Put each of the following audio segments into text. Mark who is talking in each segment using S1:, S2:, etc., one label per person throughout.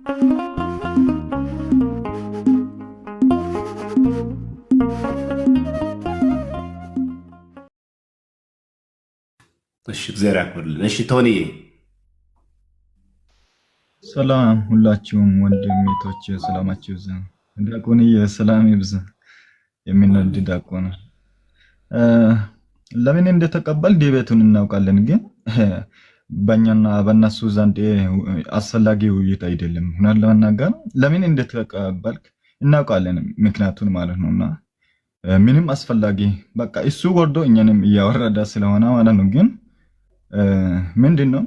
S1: እሺ እግዚአብሔር ያክብርልን። እሺ ቶኒዬ
S2: ሰላም ሁላችሁም ወንድሜቶች ሰላማችሁ ይብዛ። ዲያቆንዬ ሰላም ይብዛ። የሚነድ ዲያቆን ለምን እንደተቀበል ዲቤቱን እናውቃለን፣ ግን በእኛና በእነሱ ዘንድ አስፈላጊ ውይይት አይደለም። ሁናን ለመናገር ለምን እንደተቀበልክ እናውቃለን፣ ምክንያቱን ማለት ነውና ምንም አስፈላጊ በቃ እሱ ወርዶ እኛንም እያወረደ ስለሆነ ማለት ነው። ግን ምንድነው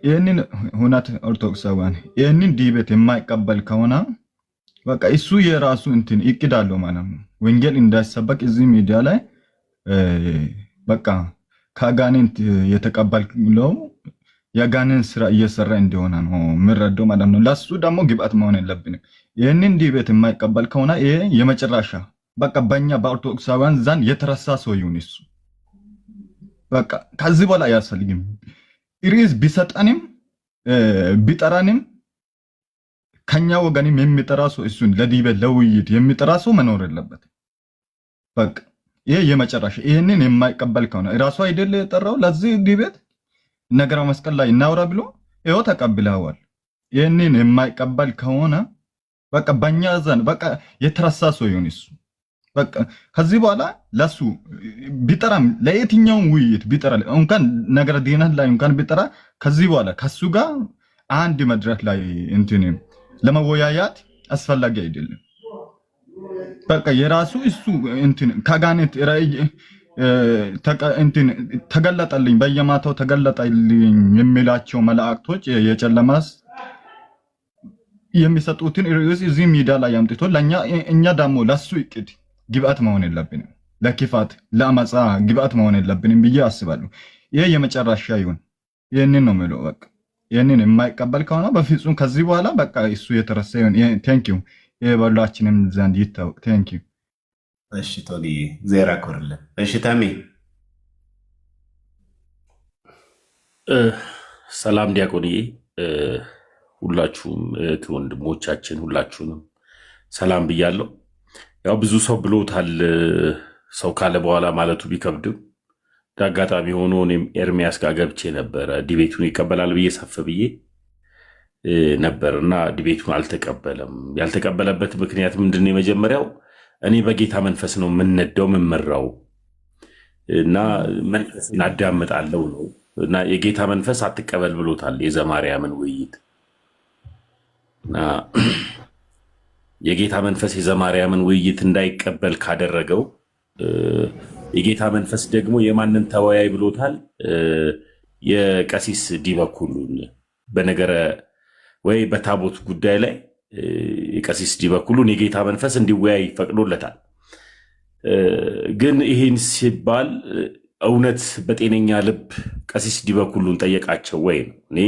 S2: ይህንን ሁነት ኦርቶዶክሳውያን ይህንን ዲቤት የማይቀበል ከሆነ በቃ እሱ የራሱ እንትን እቅድ አለው ማለት ነው። ወንጌል እንዳይሰበክ እዚህ ሚዲያ ላይ በቃ ከአጋንንት የተቀበለው የአጋንንት ስራ እየሰራ እንደሆነ ነው የምንረዳው ማለት ነው። ለሱ ደግሞ ግብአት መሆን የለብንም። ይህንን ዲቤት የማይቀበል ከሆነ ይሄ የመጨረሻ በቃ በእኛ በኦርቶዶክሳውያን ዘንድ የተረሳ ሰው ይሁን እሱ። በቃ ከዚህ በኋላ አያስፈልግም። ርዕስ ቢሰጠንም ቢጠራንም ከኛ ወገንም የሚጠራ ሰው እሱን ለዲቤት ለውይይት የሚጠራ ሰው መኖር የለበትም። በቃ ይሄ የመጨረሻ። ይሄንን የማይቀበል ከሆነ ራሱ አይደል የጠራው ለዚህ ዲቤት ነገረ መስቀል ላይ እናውራ ብሎ ይኸው ተቀብለዋል። ይሄንን የማይቀበል ከሆነ በቃ በእኛ ዘንድ በቃ የተረሳ ሰው ይሁን እሱ። በቃ ከዚህ በኋላ ለሱ ቢጠራም ለየትኛውም ውይይት ቢጠራ እንኳን ነገረ ዲነት ላይ እንኳን ቢጠራ ከዚህ በኋላ ከሱ ጋር አንድ መድረክ ላይ እንትን ለመወያያት አስፈላጊ አይደለም። በቃ የራሱ እሱ እንትን ከጋኔት ራይ እንትን ተገለጠልኝ በየማታው ተገለጠልኝ የሚላቸው መላእክቶች የጨለማስ የሚሰጡትን ርዕስ እዚህ ሚዲያ ላይ አምጥቶ ለኛ እኛ ደግሞ ለሱ እቅድ ግብአት መሆን የለብንም። ለክፋት ለአመፃ ግብአት መሆን የለብንም ብዬ አስባለሁ። ይሄ የመጨረሻ ይሁን። ይሄንን ነው የምለው። በቃ ይሄንን የማይቀበል ከሆነ በፍጹም ከዚህ በኋላ በቃ እሱ የተረሳ ይሁን። ቴንክ ዩ። ይሄ በሁላችንም ዘንድ ይታወቅ። ቴንክ ዩ።
S1: እሺ ቶኒዬ እግዚአብሔር ያክብርልን። እሺ ታሜ
S3: ሰላም ዲያቆንዬ፣ ሁላችሁም እህት ወንድሞቻችን ሁላችሁንም ሰላም ብያለሁ። ያው ብዙ ሰው ብሎታል። ሰው ካለ በኋላ ማለቱ ቢከብድም አጋጣሚ ሆኖ እኔም ኤርሚያስ ጋር ገብቼ ነበረ። ዲቤቱን ይቀበላል ብዬ ሰፍ ብዬ ነበር እና ዲቤቱን አልተቀበለም። ያልተቀበለበት ምክንያት ምንድን ነው? የመጀመሪያው እኔ በጌታ መንፈስ ነው የምነዳው የምመራው እና መንፈስን አዳምጣለሁ ነው እና የጌታ መንፈስ አትቀበል ብሎታል። የዘማርያምን ውይይት እና የጌታ መንፈስ የዘማርያምን ውይይት እንዳይቀበል ካደረገው የጌታ መንፈስ ደግሞ የማንን ተወያይ ብሎታል? የቀሲስ ዲበኩሉን በነገረ ወይ በታቦት ጉዳይ ላይ የቀሲስ ዲበኩሉን የጌታ መንፈስ እንዲወያይ ፈቅዶለታል። ግን ይህን ሲባል እውነት በጤነኛ ልብ ቀሲስ ዲበኩሉን ጠየቃቸው ወይ ነው? እኔ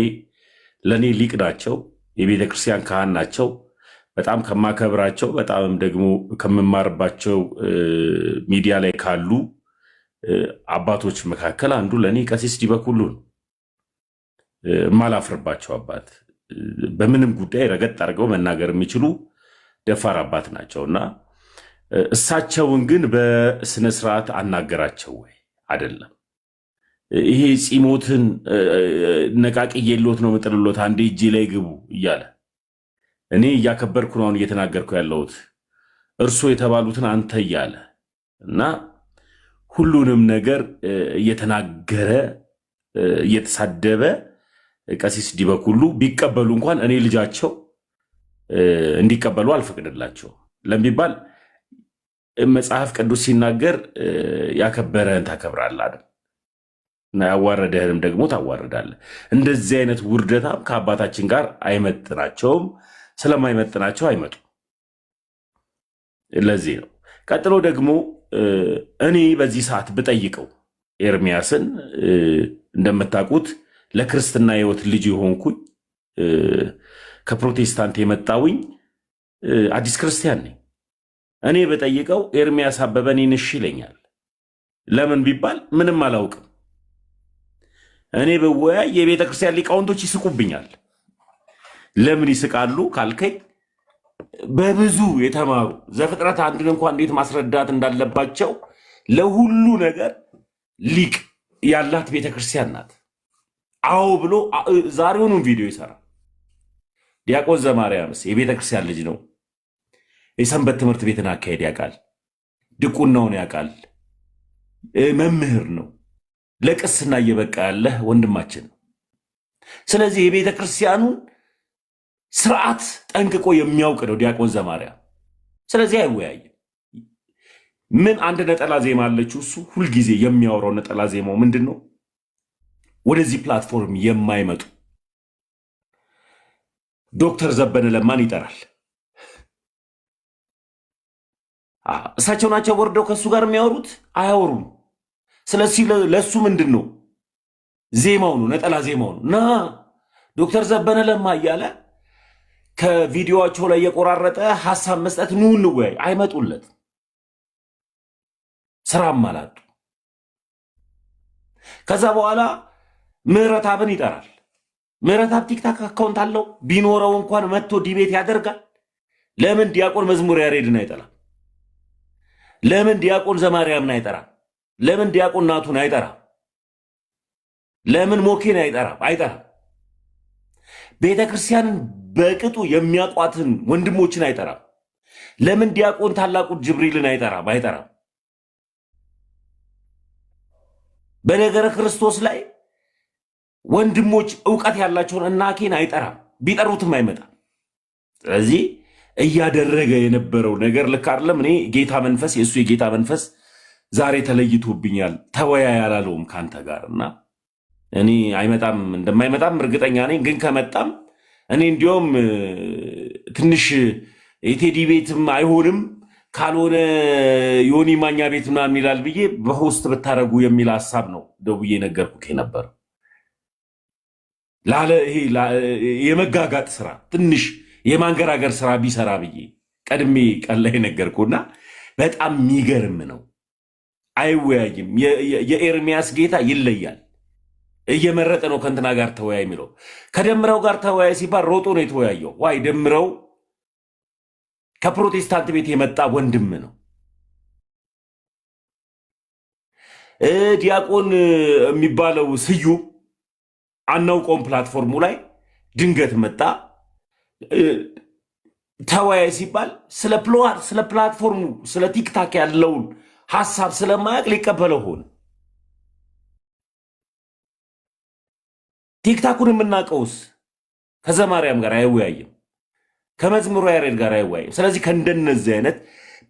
S3: ለእኔ ሊቅ ናቸው፣ የቤተ ክርስቲያን ካህን ናቸው። በጣም ከማከብራቸው በጣምም ደግሞ ከምማርባቸው ሚዲያ ላይ ካሉ አባቶች መካከል አንዱ ለእኔ ቀሲስ ዲበኩሉ ነው። የማላፍርባቸው አባት፣ በምንም ጉዳይ ረገጥ አድርገው መናገር የሚችሉ ደፋር አባት ናቸው እና እሳቸውን ግን በስነስርዓት አናገራቸው ወይ? አይደለም። ይሄ ፂሞትን ነቃቅዬሎት ነው ምጥልሎት አንዴ እጄ ላይ ግቡ እያለ እኔ እያከበርኩ ነው አሁን እየተናገርኩ ያለሁት እርሶ የተባሉትን አንተ እያለ እና ሁሉንም ነገር እየተናገረ እየተሳደበ ቀሲስ ዲበኩሉ ቢቀበሉ እንኳን እኔ ልጃቸው እንዲቀበሉ አልፈቅድላቸው ለሚባል መጽሐፍ ቅዱስ ሲናገር ያከበረህን ታከብራለህ አይደል እና ያዋረደህንም ደግሞ ታዋርዳለህ። እንደዚህ አይነት ውርደታም ከአባታችን ጋር አይመጥናቸውም። ስለማይመጥናቸው አይመጡም። ለዚህ ነው። ቀጥሎ ደግሞ እኔ በዚህ ሰዓት ብጠይቀው ኤርሚያስን እንደምታውቁት ለክርስትና ሕይወት ልጅ የሆንኩኝ ከፕሮቴስታንት የመጣውኝ አዲስ ክርስቲያን ነኝ። እኔ በጠይቀው ኤርሚያስ አበበ እኔን እሺ ይለኛል። ለምን ቢባል ምንም አላውቅም። እኔ በወያይ የቤተ ክርስቲያን ሊቃውንቶች ይስቁብኛል። ለምን ይስቃሉ ካልከኝ በብዙ የተማሩ ዘፍጥረት አንድን እንኳን እንዴት ማስረዳት እንዳለባቸው ለሁሉ ነገር ሊቅ ያላት ቤተክርስቲያን ናት። አዎ ብሎ ዛሬውኑን ቪዲዮ ይሰራል። ዲያቆን ዘማርያምስ የቤተክርስቲያን ልጅ ነው። የሰንበት ትምህርት ቤትን አካሄድ ያውቃል። ድቁናውን ያውቃል። መምህር ነው። ለቅስና እየበቃ ያለ ወንድማችን ነው። ስለዚህ የቤተ ክርስቲያኑን ስርዓት ጠንቅቆ የሚያውቅ ነው ዲያቆን ዘማርያም። ስለዚህ አይወያይም። ምን አንድ ነጠላ ዜማ አለችው። እሱ ሁልጊዜ የሚያወራው ነጠላ ዜማው ምንድን ነው? ወደዚህ ፕላትፎርም የማይመጡ ዶክተር ዘበነ ለማን ይጠራል። እሳቸው ናቸው ወርደው ከእሱ ጋር የሚያወሩት። አያወሩም። ስለዚህ ለእሱ ምንድን ነው ዜማው ነው፣ ነጠላ ዜማው ነው። ና ዶክተር ዘበነ ለማ እያለ ከቪዲዮቸው ላይ የቆራረጠ ሀሳብ መስጠት ኑ እንወያይ። አይመጡለት። ስራም አላጡ። ከዛ በኋላ ምህረትአብን ይጠራል። ምህረትአብ ቲክታክ አካውንት አለው። ቢኖረው እንኳን መጥቶ ዲቤት ያደርጋል። ለምን ዲያቆን መዝሙር ያሬድን አይጠራም? ለምን ዲያቆን ዘማርያምን አይጠራም? ለምን ዲያቆን ናቱን አይጠራም? ለምን ሞኬን አይጠራም? ቤተ ክርስቲያንን በቅጡ የሚያቋትን ወንድሞችን አይጠራም? ለምን ዲያቆን ታላቁ ጅብሪልን አይጠራም? በነገረ ክርስቶስ ላይ ወንድሞች ዕውቀት ያላቸውን እናኬን አይጠራም። ቢጠሩትም አይመጣም። ስለዚህ እያደረገ የነበረው ነገር ልክ አይደለም። እኔ ጌታ መንፈስ የእሱ የጌታ መንፈስ ዛሬ ተለይቶብኛል። ተወያይ አላለውም ከአንተ ጋር እና እኔ አይመጣም፣ እንደማይመጣም እርግጠኛ ነኝ። ግን ከመጣም እኔ እንዲያውም ትንሽ የቴዲ ቤትም አይሆንም ካልሆነ ዮኒ ማኛ ቤት ምናምን ይላል ብዬ በሆስት ብታረጉ የሚል ሀሳብ ነው ደውዬ ነገርኩህ ነበር። የመጋጋጥ ስራ ትንሽ የማንገራገር ስራ ቢሰራ ብዬ ቀድሜ ቀን ላይ ነገርኩና በጣም የሚገርም ነው። አይወያይም። የኤርሚያስ ጌታ ይለያል። እየመረጠ ነው ከእንትና ጋር ተወያይ የሚለው። ከደምረው ጋር ተወያይ ሲባል ሮጦ ነው የተወያየው። ዋይ ደምረው ከፕሮቴስታንት ቤት የመጣ ወንድም ነው። ዲያቆን የሚባለው ስዩም አናውቀውም። ፕላትፎርሙ ላይ ድንገት መጣ። ተወያይ ሲባል ስለ ፕላትፎርሙ ስለ ቲክታክ ያለውን ሐሳብ ስለማያውቅ ሊቀበለው ሆነ። ቲክታኩን የምናውቀውስ ከዘማርያም ጋር አይወያይም፣ ከመዝሙሩ ያሬድ ጋር አይወያይም። ስለዚህ ከእንደነዚህ አይነት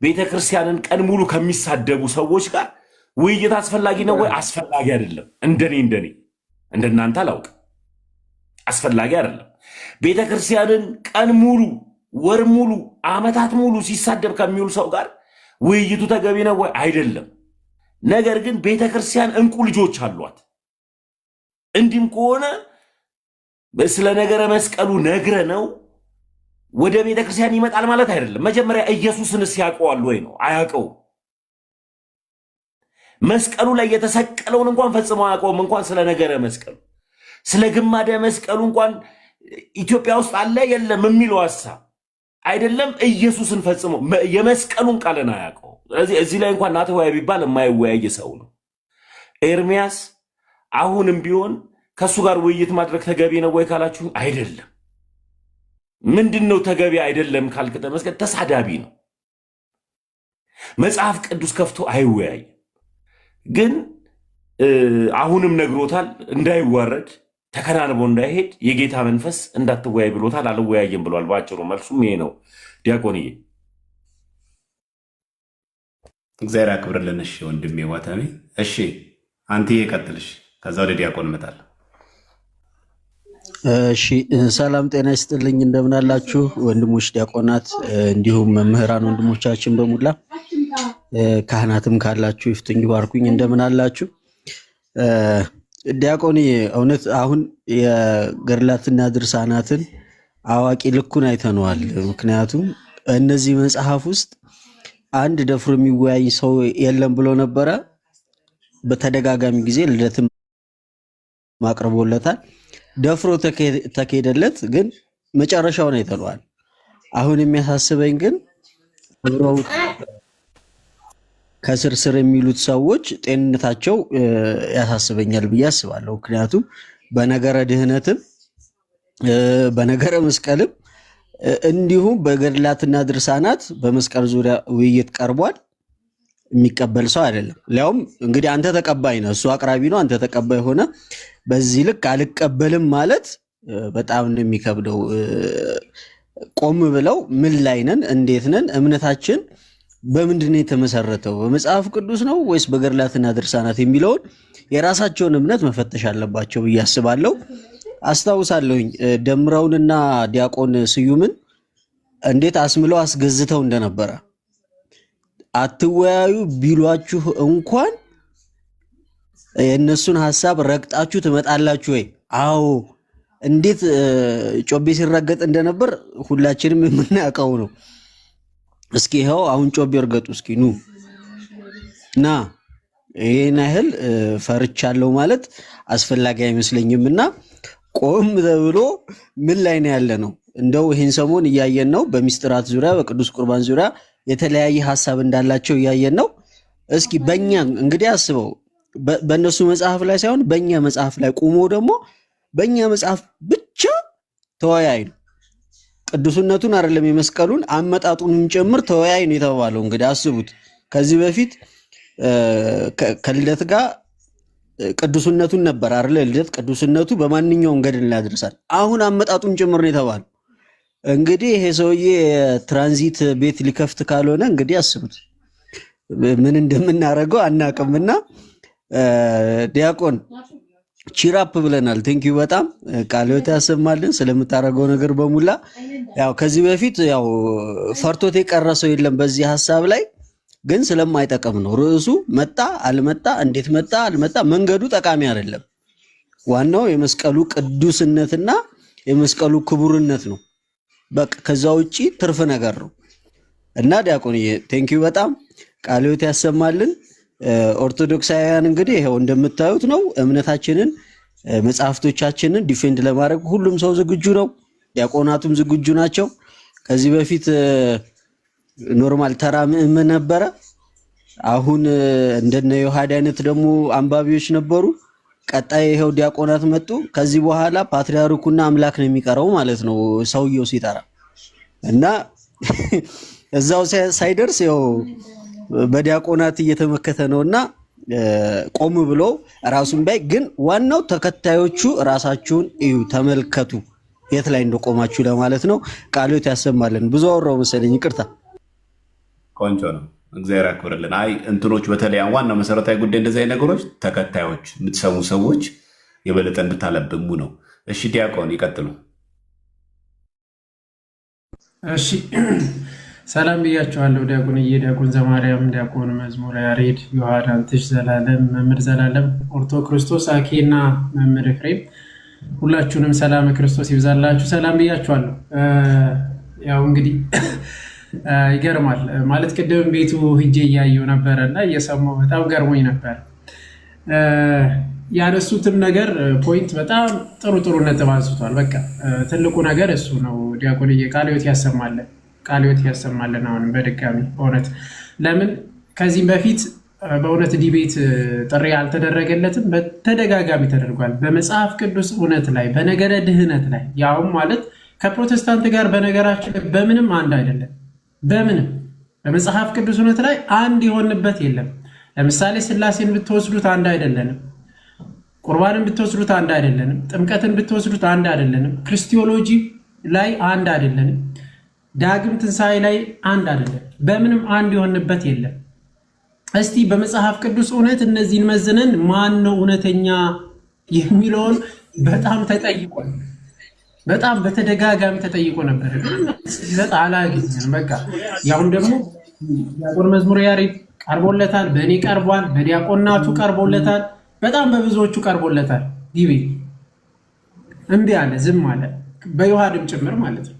S3: ቤተክርስቲያንን ቀን ሙሉ ከሚሳደቡ ሰዎች ጋር ውይይት አስፈላጊ ነው ወይ? አስፈላጊ አይደለም። እንደኔ እንደናንተ አላውቅም። አስፈላጊ አይደለም። ቤተክርስቲያንን ቀን ሙሉ ወር ሙሉ ዓመታት ሙሉ ሲሳደብ ከሚውል ሰው ጋር ውይይቱ ተገቢ ነው ወይ? አይደለም። ነገር ግን ቤተክርስቲያን እንቁ ልጆች አሏት። እንዲህም ከሆነ ስለ ነገረ መስቀሉ ነግረ ነው ወደ ቤተክርስቲያን ይመጣል ማለት አይደለም። መጀመሪያ ኢየሱስንስ ያውቀዋል ወይ ነው? አያውቀውም። መስቀሉ ላይ የተሰቀለውን እንኳን ፈጽሞ አያውቀውም። እንኳን ስለ ነገረ መስቀሉ ስለ ግማደ መስቀሉ እንኳን ኢትዮጵያ ውስጥ አለ የለም የሚለው ሐሳብ አይደለም። ኢየሱስን ፈጽሞ የመስቀሉን ቃልን አያውቀው። ስለዚህ እዚህ ላይ እንኳን ናተወያይ ቢባል የማይወያይ ሰው ነው ኤርሚያስ። አሁንም ቢሆን ከእሱ ጋር ውይይት ማድረግ ተገቢ ነው ወይ ካላችሁ አይደለም። ምንድን ነው ተገቢ አይደለም ካልክ ተመስገን ተሳዳቢ ነው። መጽሐፍ ቅዱስ ከፍቶ አይወያይ። ግን አሁንም ነግሮታል እንዳይዋረድ ተከናንቦ እንዳይሄድ የጌታ መንፈስ እንዳትወያይ ብሎታል። አልወያይም ብሏል። በአጭሩ መልሱም ይሄ ነው። ዲያቆንዬ
S1: እግዚአብሔር ያክብርልን። እሺ ወንድሜ ዋተሜ። እሺ አንተ ቀጥልሽ፣ ከዛ ወደ ዲያቆን እመጣለሁ።
S4: እሺ ሰላም ጤና ይስጥልኝ። እንደምን አላችሁ ወንድሞች ዲያቆናት፣ እንዲሁም መምህራን ወንድሞቻችን በሙላ ካህናትም ካላችሁ ይፍቱኝ ባርኩኝ። እንደምን አላችሁ? ዲያቆን እውነት አሁን የገድላትና ድርሳናትን አዋቂ ልኩን አይተነዋል። ምክንያቱም እነዚህ መጽሐፍ ውስጥ አንድ ደፍሮ የሚወያይ ሰው የለም ብሎ ነበረ። በተደጋጋሚ ጊዜ ልደትም ማቅርቦለታል። ደፍሮ ተካሄደለት። ግን መጨረሻውን አይተነዋል። አሁን የሚያሳስበኝ ግን አብረው ከስር ስር የሚሉት ሰዎች ጤንነታቸው ያሳስበኛል ብዬ አስባለሁ። ምክንያቱም በነገረ ድህነትም በነገረ መስቀልም እንዲሁም በገድላትና ድርሳናት በመስቀል ዙሪያ ውይይት ቀርቧል። የሚቀበል ሰው አይደለም። ሊያውም እንግዲህ አንተ ተቀባይ ነህ፣ እሱ አቅራቢ ነው፣ አንተ ተቀባይ ሆነ በዚህ ልክ አልቀበልም ማለት በጣም ነው የሚከብደው። ቆም ብለው ምን ላይ ነን፣ እንዴት ነን፣ እምነታችን በምንድን ነው የተመሰረተው፣ በመጽሐፍ ቅዱስ ነው ወይስ በገድላትና ድርሳናት የሚለውን የራሳቸውን እምነት መፈተሽ አለባቸው ብዬ አስባለሁ። አስታውሳለሁኝ ደምረውንና ዲያቆን ስዩምን እንዴት አስምለው አስገዝተው እንደነበረ። አትወያዩ ቢሏችሁ እንኳን የእነሱን ሀሳብ ረግጣችሁ ትመጣላችሁ ወይ? አዎ። እንዴት ጮቤ ሲረገጥ እንደነበር ሁላችንም የምናውቀው ነው። እስኪ ይኸው አሁን ጮቤ እርገጡ እስኪ ኑ ና። ይሄን ያህል ፈርቻለሁ ማለት አስፈላጊ አይመስለኝም። እና ቆም ተብሎ ምን ላይ ነው ያለ ነው? እንደው ይህን ሰሞን እያየን ነው። በሚስጥራት ዙሪያ በቅዱስ ቁርባን ዙሪያ የተለያየ ሀሳብ እንዳላቸው እያየን ነው። እስኪ በእኛ እንግዲህ አስበው፣ በእነሱ መጽሐፍ ላይ ሳይሆን በእኛ መጽሐፍ ላይ ቁሞ ደግሞ በእኛ መጽሐፍ ብቻ ተወያይ ነው። ቅዱስነቱን አይደለም የመስቀሉን አመጣጡንም ጭምር ተወያይ ነው የተባለው። እንግዲህ አስቡት፣ ከዚህ በፊት ከልደት ጋር ቅዱስነቱን ነበር አይደል? ልደት ቅዱስነቱ በማንኛውም ገድል ላይ ያደርሳል። አሁን አመጣጡን ጭምር ነው የተባለው። እንግዲህ ይሄ ሰውዬ ትራንዚት ቤት ሊከፍት ካልሆነ እንግዲህ አስቡት ምን እንደምናደርገው አናቅምና ዲያቆን ቺራፕ ብለናል። ቴንኪዩ በጣም ቃለ ሕይወት ያሰማልን ስለምታደርገው ነገር በሙላ። ያው ከዚህ በፊት ያው ፈርቶት የቀረ ሰው የለም በዚህ ሐሳብ ላይ ግን ስለማይጠቅም ነው ርዕሱ። መጣ አልመጣ፣ እንዴት መጣ አልመጣ፣ መንገዱ ጠቃሚ አይደለም። ዋናው የመስቀሉ ቅዱስነትና የመስቀሉ ክቡርነት ነው። በቃ ከዛ ውጪ ትርፍ ነገር ነው። እና ዲያቆንዬ ቴንኪዩ በጣም ቃለ ሕይወት ያሰማልን። ኦርቶዶክሳውያን እንግዲህ ይሄው እንደምታዩት ነው። እምነታችንን መጽሐፍቶቻችንን ዲፌንድ ለማድረግ ሁሉም ሰው ዝግጁ ነው። ዲያቆናቱም ዝግጁ ናቸው። ከዚህ በፊት ኖርማል ተራ ምእመን ነበረ። አሁን እንደነ ዮሐድ አይነት ደግሞ አንባቢዎች ነበሩ። ቀጣይ ይሄው ዲያቆናት መጡ። ከዚህ በኋላ ፓትርያርኩና አምላክ ነው የሚቀረው ማለት ነው ሰውየው ሲጠራ እና እዛው ሳይደርስ ያው በዲያቆናት እየተመከተ ነውና ቆም ብሎ ራሱን ባይ። ግን ዋናው ተከታዮቹ ራሳችሁን እዩ፣ ተመልከቱ የት ላይ እንደቆማችሁ ለማለት ነው። ቃለ ሕይወት ያሰማልን። ብዙ አወራው መሰለኝ፣ ይቅርታ።
S1: ቆንጆ ነው። እግዚአብሔር ያክብርልን። አይ እንትኖች በተለይ ዋናው መሰረታዊ ጉዳይ እንደዚህ አይነት ነገሮች ተከታዮች የምትሰሙ ሰዎች የበለጠ እንድታለብሙ ነው። እሺ ዲያቆን ይቀጥሉ።
S5: እሺ ሰላም ብያችኋለሁ። ዲያቆንዬ፣ ዲያቆን ዘማርያም፣ ዲያቆን መዝሙረ ያሬድ፣ ዮሐድ አንትሽ፣ ዘላለም፣ መምህር ዘላለም፣ ኦርቶ ክርስቶስ አኬና መምህር ኤፍሬም ሁላችሁንም ሰላም ክርስቶስ ይብዛላችሁ። ሰላም ብያችኋለሁ። ያው እንግዲህ ይገርማል ማለት ቅድም ቤቱ ሂጄ እያየሁ ነበረ እና እየሰማሁ በጣም ገርሞኝ ነበር። ያነሱትም ነገር ፖይንት በጣም ጥሩ ጥሩ ነጥብ አንስቷል። በቃ ትልቁ ነገር እሱ ነው። ዲያቆንዬ ቃለ ሕይወት ያሰማለን፣ ቃለ ሕይወት ያሰማለን። አሁንም በድጋሚ በእውነት ለምን ከዚህም በፊት በእውነት ዲቤት ጥሪ አልተደረገለትም? በተደጋጋሚ ተደርጓል። በመጽሐፍ ቅዱስ እውነት ላይ በነገረ ድህነት ላይ ያውም ማለት ከፕሮቴስታንት ጋር በነገራችን በምንም አንድ አይደለም። በምንም በመጽሐፍ ቅዱስ እውነት ላይ አንድ የሆንበት የለም። ለምሳሌ ሥላሴን ብትወስዱት አንድ አይደለንም። ቁርባንን ብትወስዱት አንድ አይደለንም። ጥምቀትን ብትወስዱት አንድ አይደለንም። ክርስቲዮሎጂ ላይ አንድ አይደለንም። ዳግም ትንሣኤ ላይ አንድ አይደለም። በምንም አንድ የሆንበት የለም። እስቲ በመጽሐፍ ቅዱስ እውነት እነዚህን መዝነን ማን ነው እውነተኛ የሚለውን በጣም ተጠይቋል። በጣም በተደጋጋሚ ተጠይቆ ነበር። አላገኘንም። በቃ ያሁን ደግሞ ዲያቆን መዝሙረ ያሬድ ቀርቦለታል፣ በእኔ ቀርቧል፣ በዲያቆናቱ ቀርቦለታል፣ በጣም በብዙዎቹ ቀርቦለታል። ዲቤ እምቢ አለ፣ ዝም አለ፣ በዮሐድም ጭምር ማለት ነው።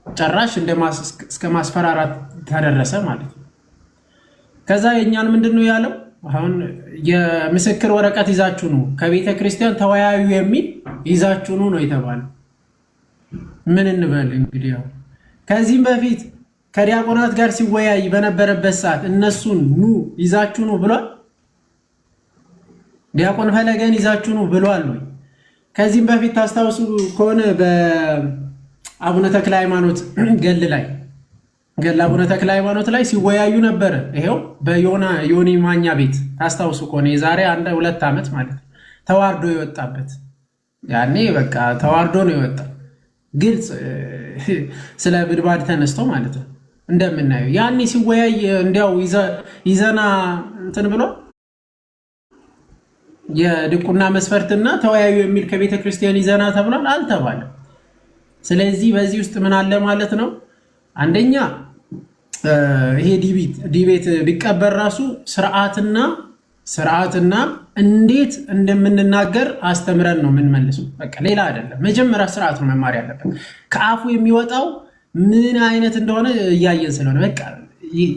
S5: ጨራሽ እስከ ማስፈራራት ተደረሰ ማለት ነው። ከዛ የእኛን ምንድን ነው ያለው? አሁን የምስክር ወረቀት ይዛችሁ ነው ከቤተ ክርስቲያን ተወያዩ የሚል ይዛችሁ ነው የተባለው። ምን እንበል እንግዲህ። ያው ከዚህም በፊት ከዲያቆናት ጋር ሲወያይ በነበረበት ሰዓት እነሱን ኑ ይዛችሁ ነው ብሏል። ዲያቆን ፈለገን ይዛችሁ ነው ብሏል ወይ? ከዚህም በፊት ታስታውሱ ከሆነ በአቡነ ተክለ ሃይማኖት ገድለ አቡነ ተክለ ሃይማኖት ላይ ሲወያዩ ነበረ። ይሄው በዮኒ ማኛ ቤት ታስታውሱ ከሆነ የዛሬ 2 ዓመት ማለት ነው። ተዋርዶ የወጣበት ያኔ በቃ ተዋርዶ ነው የወጣ ግልጽ ስለ ብድባድ ተነስቶ ማለት ነው እንደምናየው። ያኔ ሲወያይ እንዲያው ይዘና እንትን ብሎ የድቁና መስፈርትና ተወያዩ የሚል ከቤተ ክርስቲያን ይዘና ተብሏል አልተባለም። ስለዚህ በዚህ ውስጥ ምን አለ ማለት ነው? አንደኛ ይሄ ዲቤት ቢቀበር ራሱ ስርዓትና እንዴት እንደምንናገር አስተምረን ነው የምንመልሰው። በቃ ሌላ አይደለም። መጀመሪያ ስርዓት ነው መማር ያለበት። ከአፉ የሚወጣው ምን አይነት እንደሆነ እያየን ስለሆነ በቃ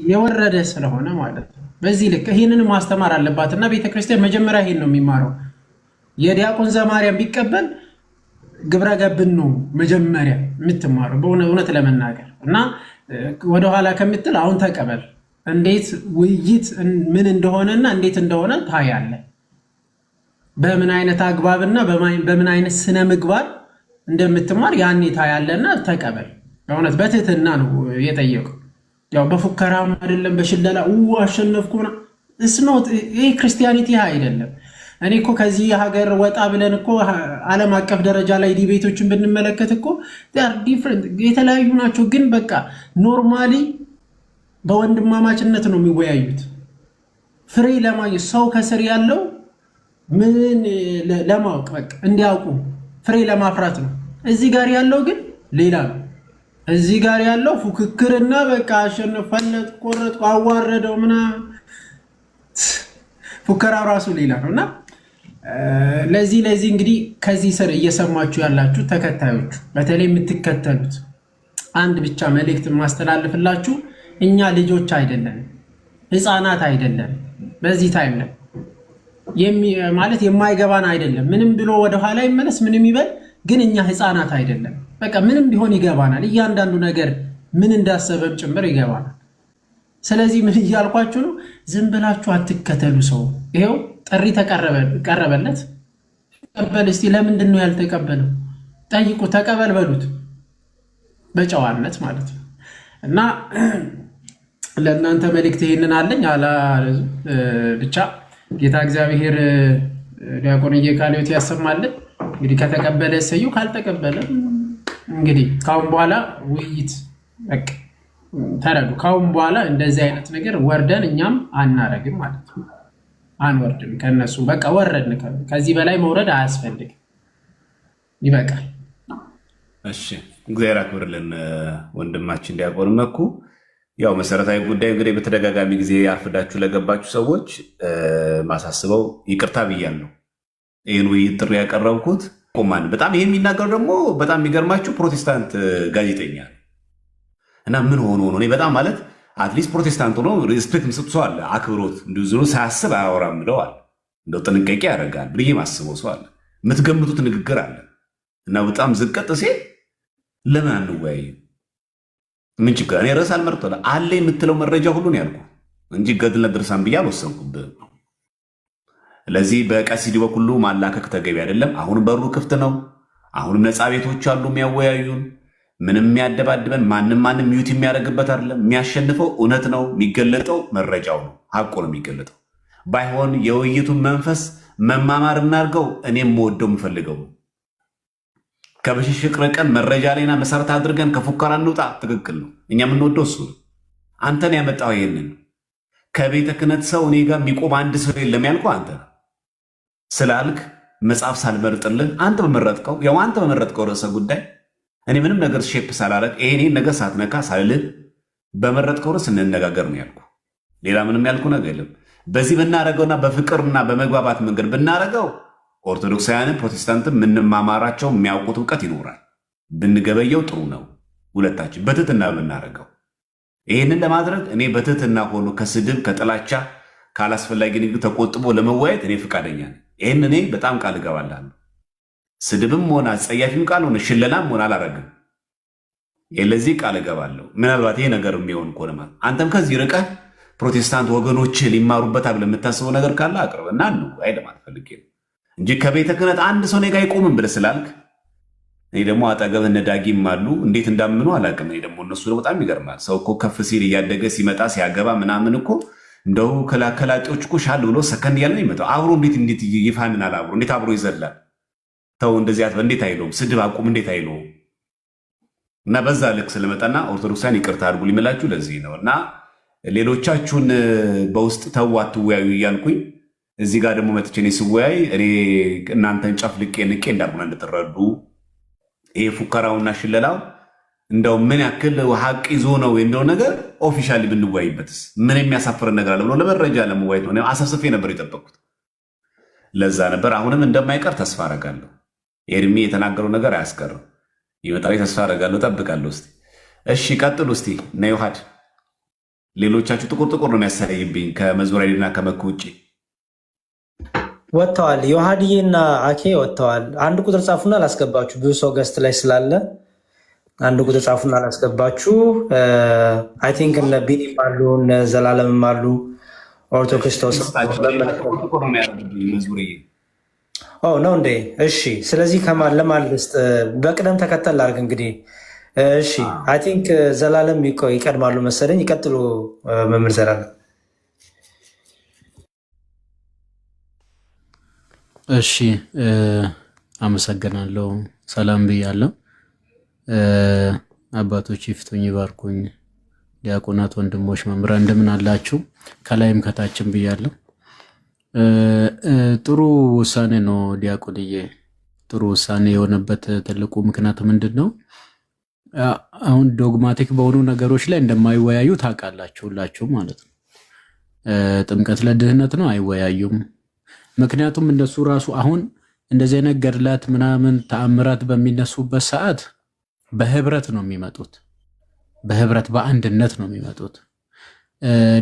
S5: የወረደ ስለሆነ ማለት ነው። በዚህ ልክ ይህንን ማስተማር አለባት እና ቤተክርስቲያን መጀመሪያ ይሄን ነው የሚማረው። የዲያቆን ዘማርያም ቢቀበል ግብረ ገብን ነው መጀመሪያ የምትማረው በእውነት ለመናገር እና ወደኋላ ከምትል አሁን ተቀበል። እንዴት ውይይት ምን እንደሆነና እንዴት እንደሆነ ታያለ። በምን አይነት አግባብና በምን አይነት ስነ ምግባር እንደምትማር ያኔ ታያለና ተቀበል። በእውነት በትህትና ነው የጠየቀው። ያው በፉከራም አይደለም በሽለላ አሸነፍኩ ምናምን እስኖት። ይሄ ክርስቲያኒቲ አይደለም። እኔ እኮ ከዚህ ሀገር ወጣ ብለን እኮ ዓለም አቀፍ ደረጃ ላይ ዲቤቶችን ብንመለከት እኮ ዲፍረንት የተለያዩ ናቸው፣ ግን በቃ ኖርማሊ በወንድማማችነት ነው የሚወያዩት። ፍሬ ለማግኘት ሰው ከስር ያለው ምን ለማወቅ በቃ እንዲያውቁ ፍሬ ለማፍራት ነው። እዚህ ጋር ያለው ግን ሌላ ነው። እዚህ ጋር ያለው ፉክክርና በቃ አሸነፈለት፣ ቆረጥ፣ አዋረደው ምናምን ፉከራው ራሱ ሌላ ነው እና ለዚህ እንግዲህ ከዚህ ስር እየሰማችሁ ያላችሁ ተከታዮቹ በተለይ የምትከተሉት አንድ ብቻ መልእክት ማስተላለፍላችሁ፣ እኛ ልጆች አይደለም፣ ህፃናት አይደለም። በዚህ ታይም ላይ ማለት የማይገባን አይደለም። ምንም ብሎ ወደኋላ ይመለስ ምንም ይበል፣ ግን እኛ ህፃናት አይደለም። በቃ ምንም ቢሆን ይገባናል። እያንዳንዱ ነገር ምን እንዳሰበም ጭምር ይገባናል። ስለዚህ ምን እያልኳችሁ ነው? ዝም ብላችሁ አትከተሉ ሰው። ይሄው ጥሪ ቀረበለት፣ ተቀበል። እስቲ ለምንድን ነው ያልተቀበለው? ጠይቁ፣ ተቀበል በሉት፣ በጨዋነት ማለት ነው። እና ለእናንተ መልእክት ይሄንን አለኝ። ብቻ ጌታ እግዚአብሔር ዲያቆንዬ ቃለ ሕይወት ያሰማልን። እንግዲህ ከተቀበለ ሰዩ፣ ካልተቀበለ እንግዲህ ካሁን በኋላ ውይይት በቃ ተረዱ። ካሁን በኋላ እንደዚህ አይነት ነገር ወርደን እኛም አናረግም ማለት ነው። አንወርድም ከነሱ በቃ ወረድን። ከዚህ በላይ መውረድ አያስፈልግም፣ ይበቃል።
S1: እሺ፣ እግዚአብሔር አክብርልን ወንድማችን ዲያቆን መኩ። ያው መሰረታዊ ጉዳይ እንግዲህ በተደጋጋሚ ጊዜ አርፍዳችሁ ለገባችሁ ሰዎች ማሳስበው ይቅርታ ብያለሁ። ይህን ውይይት ጥሪ ያቀረብኩት ቆማን በጣም ይሄ የሚናገሩ ደግሞ በጣም የሚገርማችሁ ፕሮቴስታንት ጋዜጠኛ እና ምን ሆኖ ነው? እኔ በጣም ማለት አትሊስት ፕሮቴስታንት ሆኖ ሪስፔክት ምስጥ ሰው አለ፣ አክብሮት እንዲሁ ዝኑ ሳያስብ አያወራም ብለዋል። እንደው ጥንቃቄ ያደርጋል ብዬ ማስበው ሰው አለ። የምትገምቱት ንግግር አለ እና በጣም ዝቀጥ ሲል ለምን አንወያይም? ምን ችግር? እኔ ርዕስ አልመርጦ አለ የምትለው መረጃ ሁሉን ያልኩ እንጂ ገድለ ድርሳን ብዬ አልወሰንኩብህም። ለዚህ በቀሲዲ በኩሉ ማላከክ ተገቢ አይደለም። አሁንም በሩ ክፍት ነው። አሁንም ነፃ ቤቶች አሉ የሚያወያዩን። ምንም የሚያደባድበን ማንም ሚዩት የሚያደርግበት አይደለም። የሚያሸንፈው እውነት ነው። የሚገለጠው መረጃው ነው፣ ሀቁ ነው የሚገለጠው። ባይሆን የውይይቱን መንፈስ መማማር እናድርገው። እኔም ወደው የምፈልገው ከብሽሽቅ ርቀን መረጃ ላይና መሰረት አድርገን ከፉከራ እንውጣ። ትክክል ነው። እኛ የምንወደው እሱ ነው። አንተን ያመጣው ይሄንን ከቤተ ክህነት ሰው እኔ ጋር የሚቆም አንድ ሰው የለም ያልኩህ አንተ ስላልክ መጽሐፍ ሳልመርጥልህ አንተ በመረጥከው ርዕሰ ጉዳይ እኔ ምንም ነገር ሼፕ ሳላረግ ይሄን ነገር ሳትነካ ሳልልህ በመረጥከው ርዕስ እንነጋገር ነው ያልኩህ። ሌላ ምንም ያልኩህ ነገር የለም። በዚህ ብናረገውና በፍቅርና በመግባባት መንገድ ብናረገው ኦርቶዶክሳውያንን ፕሮቴስታንትን የምንማማራቸው የሚያውቁት እውቀት ይኖራል። ብንገበየው ጥሩ ነው። ሁለታችን በትህትና ብናረገው። ይህንን ለማድረግ እኔ በትህትና ሆኖ ከስድብ ከጥላቻ ካላስፈላጊ ንግግር ተቆጥቦ ለመወያየት እኔ ፈቃደኛ ነኝ። ይህን እኔ በጣም ቃል እገባላለሁ። ስድብም ሆነ አጸያፊም ቃል ሆነ ሽለላም ሆነ አላረግም። ለዚህ ቃል እገባለሁ። ምናልባት ይሄ ነገር የሚሆን ከሆነ ማለት አንተም ከዚህ ርቀህ ፕሮቴስታንት ወገኖች ሊማሩበት ብለህ የምታስበው ነገር ካለ አቅርብና ነው አይደለም ፈልጌ ነው እንጂ ከቤተ ክህነት አንድ ሰው እኔ ጋ አይቆምም ብለህ ስላልክ እኔ ደግሞ አጠገብ እነ ዳጊም አሉ እንዴት እንዳምኑ አላውቅም። እኔ ደግሞ እነሱ በጣም ይገርማል። ሰው እኮ ከፍ ሲል እያደገ ሲመጣ ሲያገባ ምናምን እኮ እንደው ከላከላጤዎች እኮ ሻል ብሎ ሰከንድ እያለ ነው የሚመጣው። አብሮ እንዴት ይፋንናል? አብሮ እንዴት አብሮ ይዘላል? ተው እንደዚህ እንዴት አይለውም? ስድብ አቁም እንዴት አይለውም? እና በዛ ልክ ስለመጣና ኦርቶዶክሳን ይቅርታ አድርጉ ሊመላችሁ ለዚህ ነው። እና ሌሎቻችሁን በውስጥ ተው አትወያዩ እያልኩኝ እዚህ ጋር ደግሞ መጥቼ እኔ ስወያይ እኔ እናንተን ጨፍልቄ ንቄ እንዳልሆነ እንድትረዱ ይሄ ፉከራውና ሽለላው እንደው ምን ያክል ሀቅ ይዞ ነው እንደው ነገር ኦፊሻሊ ብንወያይበትስ ምን የሚያሳፍርን ነገር አለ ብሎ ለመረጃ ለመወያየት ነው። አሳስፌ ነበር የጠበቅኩት። ለዛ ነበር። አሁንም እንደማይቀር ተስፋ አደርጋለሁ። ኤርሚ የተናገረው ነገር አያስቀርም። ይመጣል ተስፋ አደርጋለሁ፣ ጠብቃለሁ። እስቲ እሺ ቀጥሉ። እስቲ እና ዮሐድ ሌሎቻችሁ ጥቁር ነው የሚያሳይብኝ ከመዝሙሪያና ከመኩ ውጭ
S6: ወጥተዋል። ዮሐድዬ እና አኬ ወጥተዋል። አንድ ቁጥር ጻፉና አላስገባችሁ። ብዙ ሰው ገስት ላይ ስላለ አንድ ቁጥር ጻፉና አላስገባችሁ። አይ ቲንክ እነ ቢኒም አሉ እነ ዘላለምም አሉ። ኦርቶዶክስ ነው እንዴ? እሺ። ስለዚህ ከማን ለማን ልስጥ? በቅደም ተከተል ላድርግ እንግዲህ። እሺ አይ ቲንክ ዘላለም ይቀድማሉ መሰለኝ። ይቀጥሉ መምህር ዘላለም።
S7: እሺ አመሰግናለሁ። ሰላም ብያለሁ። አባቶች ይፍቱኝ ይባርኩኝ። ዲያቆናት፣ ወንድሞች፣ መምህራን እንደምን አላችሁ? ከላይም ከታችም ብያለሁ። ጥሩ ውሳኔ ነው ዲያቆንዬ። ጥሩ ውሳኔ የሆነበት ትልቁ ምክንያት ምንድን ነው? አሁን ዶግማቲክ በሆኑ ነገሮች ላይ እንደማይወያዩ ታውቃላችሁ ሁላችሁ ማለት ነው። ጥምቀት ለድህነት ነው አይወያዩም። ምክንያቱም እነሱ ራሱ አሁን እንደዚህ አይነት ገድላት ምናምን ተአምራት በሚነሱበት ሰዓት በህብረት ነው የሚመጡት። በህብረት በአንድነት ነው የሚመጡት።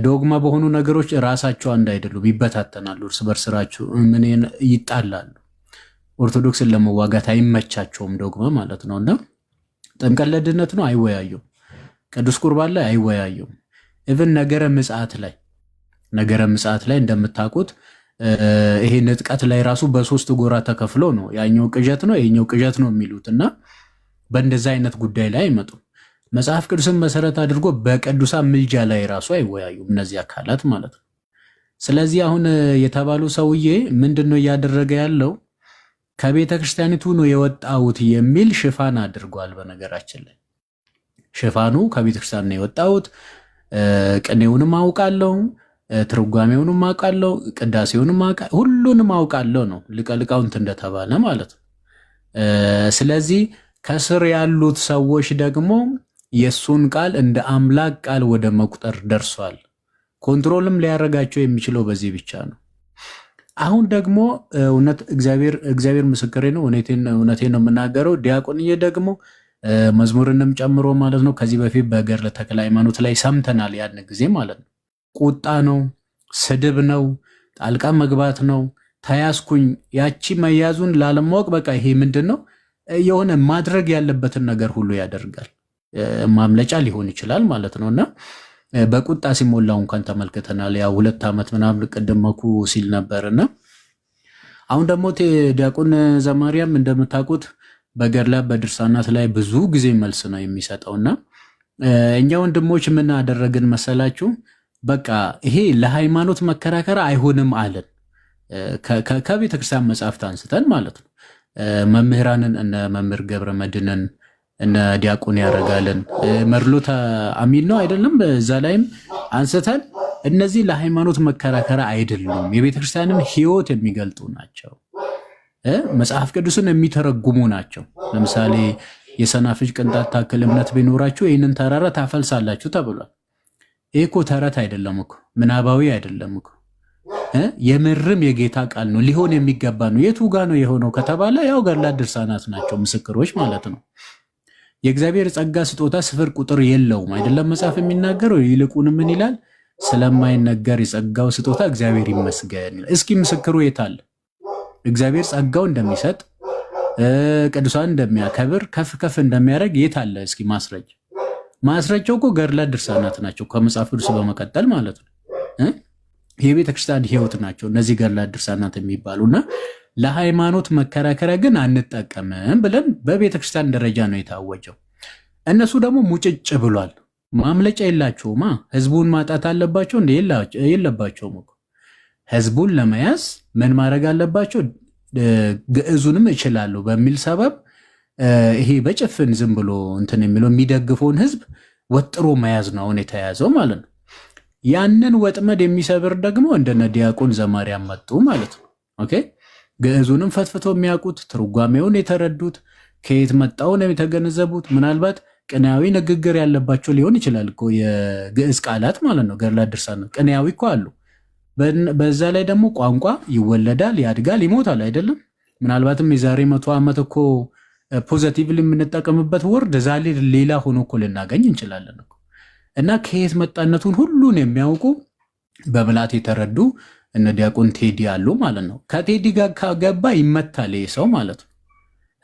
S7: ዶግማ በሆኑ ነገሮች ራሳቸው አንድ አይደሉም፣ ይበታተናሉ፣ እርስ በርስራቸው ምን ይጣላሉ። ኦርቶዶክስን ለመዋጋት አይመቻቸውም ዶግማ ማለት ነውና ጥምቀት ለድህነት ነው አይወያዩም። ቅዱስ ቁርባን ላይ አይወያዩም። ኢቭን ነገረ ምጽአት ላይ እንደምታውቁት ይሄ ንጥቀት ላይ ራሱ በሶስት ጎራ ተከፍሎ ነው ያኛው ቅዠት ነው ይሄኛው ቅዠት ነው የሚሉትና በእንደዛ አይነት ጉዳይ ላይ አይመጡም። መጽሐፍ ቅዱስን መሰረት አድርጎ በቅዱሳን ምልጃ ላይ ራሱ አይወያዩም እነዚህ አካላት ማለት ነው። ስለዚህ አሁን የተባሉ ሰውዬ ምንድነው እያደረገ ያለው? ከቤተ ክርስቲያኒቱ ነው የወጣሁት የሚል ሽፋን አድርጓል። በነገራችን ላይ ሽፋኑ ከቤተ ክርስቲያን ነው የወጣሁት፣ ቅኔውንም አውቃለሁ፣ ትርጓሜውንም አውቃለሁ፣ ቅዳሴውንም አውቃለሁ፣ ሁሉንም አውቃለሁ ነው ሊቀ ሊቃውንት እንደተባለ ማለት ነው። ስለዚህ ከስር ያሉት ሰዎች ደግሞ የሱን ቃል እንደ አምላክ ቃል ወደ መቁጠር ደርሷል። ኮንትሮልም ሊያረጋቸው የሚችለው በዚህ ብቻ ነው። አሁን ደግሞ እውነት እግዚአብሔር ምስክሬ ነው፣ እውነቴን ነው የምናገረው። ዲያቆንዬ ደግሞ መዝሙርንም ጨምሮ ማለት ነው ከዚህ በፊት በገድለ ተክለ ሃይማኖት ላይ ሰምተናል። ያን ጊዜ ማለት ነው ቁጣ ነው፣ ስድብ ነው፣ ጣልቃ መግባት ነው። ተያዝኩኝ ያቺ መያዙን ላለማወቅ በቃ ይሄ ምንድን ነው የሆነ ማድረግ ያለበትን ነገር ሁሉ ያደርጋል። ማምለጫ ሊሆን ይችላል ማለት ነውና በቁጣ ሲሞላው እንኳን ተመልክተናል። ያ 2 ዓመት ምናምን ቀደመኩ ሲል ነበርና አሁን ደግሞ ዲያቆን ዘማርያም እንደምታውቁት በገድላት በድርሳናት ላይ ብዙ ጊዜ መልስ ነው የሚሰጠውና እኛ ወንድሞች ምን አደረግን መሰላችሁ? በቃ ይሄ ለሃይማኖት መከራከር አይሆንም አለን። ከቤተ ክርስቲያን መጽሐፍት አንስተን ማለት ነው መምህራንን እነ መምህር ገብረ መድኅንን እነ ዲያቆን ያረጋልን መርሎታ አሚን ነው አይደለም፣ በዛ ላይም አንስተን እነዚህ ለሃይማኖት መከራከር አይደሉም፣ የቤተ ክርስቲያንን ሕይወት የሚገልጡ ናቸው፣ መጽሐፍ ቅዱስን የሚተረጉሙ ናቸው። ለምሳሌ የሰናፍጭ ቅንጣት ታክል እምነት ቢኖራችሁ ይህንን ተራራ ታፈልሳላችሁ ተብሏል። ይህ እኮ ተረት አይደለም እኮ፣ ምናባዊ አይደለም እኮ፣ የምርም የጌታ ቃል ነው፣ ሊሆን የሚገባ ነው። የቱ ጋ ነው የሆነው ከተባለ ያው ገድላት ድርሳናት ናቸው ምስክሮች ማለት ነው። የእግዚአብሔር ጸጋ ስጦታ ስፍር ቁጥር የለውም አይደለም መጽሐፍ የሚናገረው። ይልቁን ምን ይላል? ስለማይነገር የጸጋው ስጦታ እግዚአብሔር ይመስገን። እስኪ ምስክሩ የት አለ? እግዚአብሔር ጸጋው እንደሚሰጥ ቅዱሳን እንደሚያከብር ከፍ ከፍ እንደሚያደርግ የት አለ? እስኪ ማስረጃ ማስረጃው እኮ ገድላት ድርሳናት ናቸው፣ ከመጽሐፍ ቅዱስ በመቀጠል ማለት ነው። የቤተ ክርስቲያን ሕይወት ናቸው እነዚህ ገድላት ድርሳናት የሚባሉና ለሃይማኖት መከራከሪያ ግን አንጠቀምም ብለን በቤተ ክርስቲያን ደረጃ ነው የታወጀው። እነሱ ደግሞ ሙጭጭ ብሏል። ማምለጫ የላቸውማ። ህዝቡን ማጣት አለባቸው እንደ የለባቸውም እኮ። ህዝቡን ለመያዝ ምን ማድረግ አለባቸው? ግዕዙንም እችላለሁ በሚል ሰበብ ይሄ በጭፍን ዝም ብሎ እንትን የሚለው የሚደግፈውን ህዝብ ወጥሮ መያዝ ነው አሁን የተያዘው ማለት ነው። ያንን ወጥመድ የሚሰብር ደግሞ እንደነ ዲያቆን ዘማርያም መጡ ማለት ነው። ኦኬ ግዕዙንም ፈትፍተው የሚያውቁት ትርጓሜውን የተረዱት ከየት መጣውን የተገነዘቡት ምናልባት ቅኔያዊ ንግግር ያለባቸው ሊሆን ይችላል እኮ የግዕዝ ቃላት ማለት ነው። ገድላት ድርሳናት ቅኔያዊ እኮ አሉ። በዛ ላይ ደግሞ ቋንቋ ይወለዳል፣ ያድጋል፣ ይሞታል አይደለም። ምናልባትም የዛሬ 100 ዓመት እኮ ፖዘቲቭሊ የምንጠቀምበት ወርድ ዛሬ ሌላ ሆኖ እኮ ልናገኝ እንችላለን እኮ። እና ከየት መጣነቱን ሁሉን የሚያውቁ በብላት የተረዱ እነ ዲያቆን ቴዲ አሉ ማለት ነው። ከቴዲ ጋር ከገባ ይመታል ይህ ሰው ማለት ነው።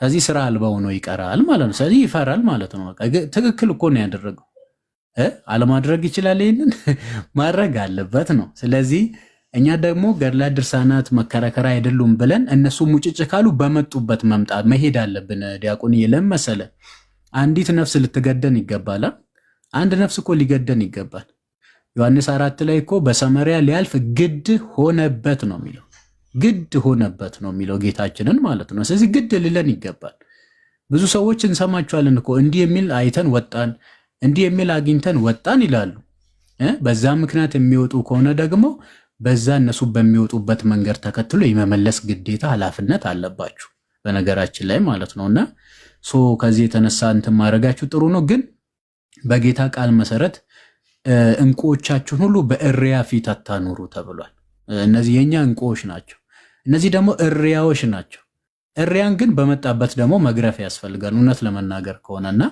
S7: ስለዚህ ስራ አልባ ሆኖ ይቀራል ማለት ነው። ስለዚህ ይፈራል ማለት ነው። ትክክል እኮ ነው ያደረገው። አለማድረግ ይችላል፣ ይህንን ማድረግ አለበት ነው። ስለዚህ እኛ ደግሞ ገድላት ድርሳናት መከራከሪያ አይደሉም ብለን እነሱ ሙጭጭ ካሉ በመጡበት መምጣት መሄድ አለብን። ዲያቆን የለም መሰለ አንዲት ነፍስ ልትገደን ይገባል። አንድ ነፍስ እኮ ሊገደን ይገባል። ዮሐንስ 4 ላይ እኮ በሰማርያ ሊያልፍ ግድ ሆነበት ነው የሚለው። ግድ ሆነበት ነው የሚለው ጌታችንን ማለት ነው። ስለዚህ ግድ ልለን ይገባል። ብዙ ሰዎች እንሰማቸዋለን እኮ እንዲህ የሚል አይተን ወጣን፣ እንዲህ የሚል አግኝተን ወጣን ይላሉ። በዛ ምክንያት የሚወጡ ከሆነ ደግሞ በዛ እነሱ በሚወጡበት መንገድ ተከትሎ የመመለስ ግዴታ ኃላፊነት አለባችሁ በነገራችን ላይ ማለት ነውና ከዚህ የተነሳ እንትን ማድረጋችሁ ጥሩ ነው። ግን በጌታ ቃል መሰረት እንቁዎቻችሁን ሁሉ በእሪያ ፊት አታኑሩ ተብሏል። እነዚህ የኛ እንቁዎች ናቸው። እነዚህ ደግሞ እሪያዎች ናቸው። እሪያን ግን በመጣበት ደግሞ መግረፍ ያስፈልጋል እውነት ለመናገር ከሆነና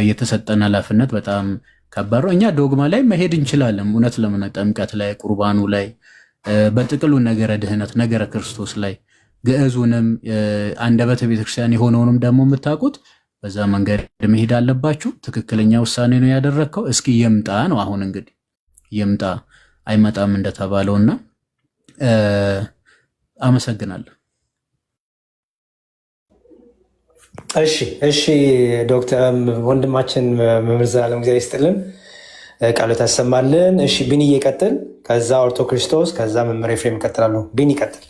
S7: የተሰጠን ኃላፊነት በጣም ከባድ ነው። እኛ ዶግማ ላይ መሄድ እንችላለን እውነት ለመናገር ጥምቀት ላይ፣ ቁርባኑ ላይ፣ በጥቅሉ ነገረ ድህነት፣ ነገረ ክርስቶስ ላይ ግዕዙንም አንደበተ ቤተክርስቲያን የሆነውንም ደግሞ የምታውቁት በዛ መንገድ መሄድ አለባችሁ። ትክክለኛ ውሳኔ ነው ያደረግከው። እስኪ ይምጣ ነው አሁን እንግዲህ ይምጣ አይመጣም እንደተባለውና አመሰግናለሁ።
S6: እሺ ዶክተር ወንድማችን መምህር ዘላለም እግዚአብሔር ይስጥልን፣ ቃሉ ታሰማልን። እሺ ቢኒ ይቀጥል፣ ከዛ ኦርቶ ክርስቶስ፣ ከዛ መምህር ኤፍሬም ይቀጥላሉ። ቢኒ ይቀጥል።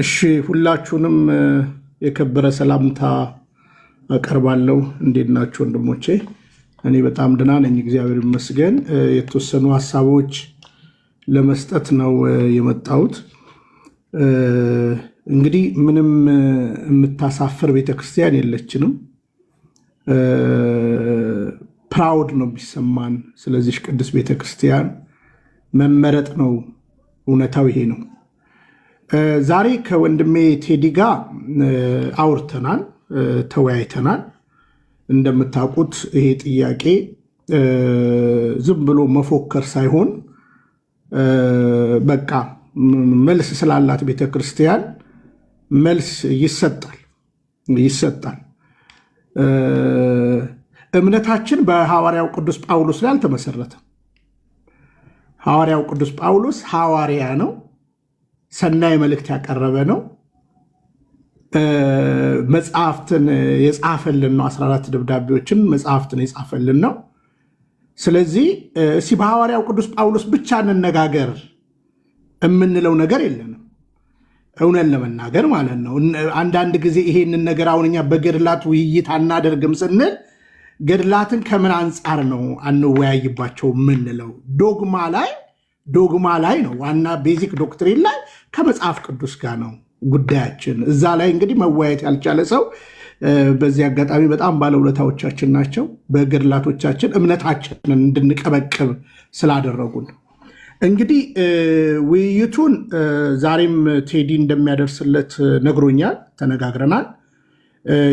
S8: እሺ ሁላችሁንም የከበረ ሰላምታ አቀርባለሁ። እንዴት ናችሁ ወንድሞቼ? እኔ በጣም ደህና ነኝ፣ እግዚአብሔር ይመስገን። የተወሰኑ ሀሳቦች ለመስጠት ነው የመጣሁት። እንግዲህ ምንም የምታሳፍር ቤተክርስቲያን የለችንም። ፕራውድ ነው የሚሰማን። ስለዚህ ቅዱስ ቤተክርስቲያን መመረጥ ነው። እውነታው ይሄ ነው። ዛሬ ከወንድሜ ቴዲ ጋር አውርተናል፣ ተወያይተናል። እንደምታውቁት ይሄ ጥያቄ ዝም ብሎ መፎከር ሳይሆን በቃ መልስ ስላላት ቤተክርስቲያን መልስ ይሰጣል። እምነታችን በሐዋርያው ቅዱስ ጳውሎስ ላይ አልተመሰረተም። ሐዋርያው ቅዱስ ጳውሎስ ሐዋርያ ነው። ሰናይ መልእክት ያቀረበ ነው። መጽሐፍትን የጻፈልን ነው። 14 ደብዳቤዎችን መጽሐፍትን የጻፈልን ነው። ስለዚህ እስኪ በሐዋርያው ቅዱስ ጳውሎስ ብቻ እንነጋገር የምንለው ነገር የለንም። እውነት ለመናገር ማለት ነው። አንዳንድ ጊዜ ይሄንን ነገር አሁን እኛ በገድላት ውይይት አናደርግም ስንል ገድላትን ከምን አንጻር ነው አንወያይባቸው የምንለው? ዶግማ ላይ ነው። ዋና ቤዚክ ዶክትሪን ላይ ከመጽሐፍ ቅዱስ ጋር ነው ጉዳያችን። እዛ ላይ እንግዲህ መወያየት ያልቻለ ሰው በዚህ አጋጣሚ በጣም ባለውለታዎቻችን ናቸው። በገድላቶቻችን እምነታችንን እንድንቀበቅብ ስላደረጉን እንግዲህ ውይይቱን ዛሬም ቴዲ እንደሚያደርስለት ነግሮኛል፣ ተነጋግረናል።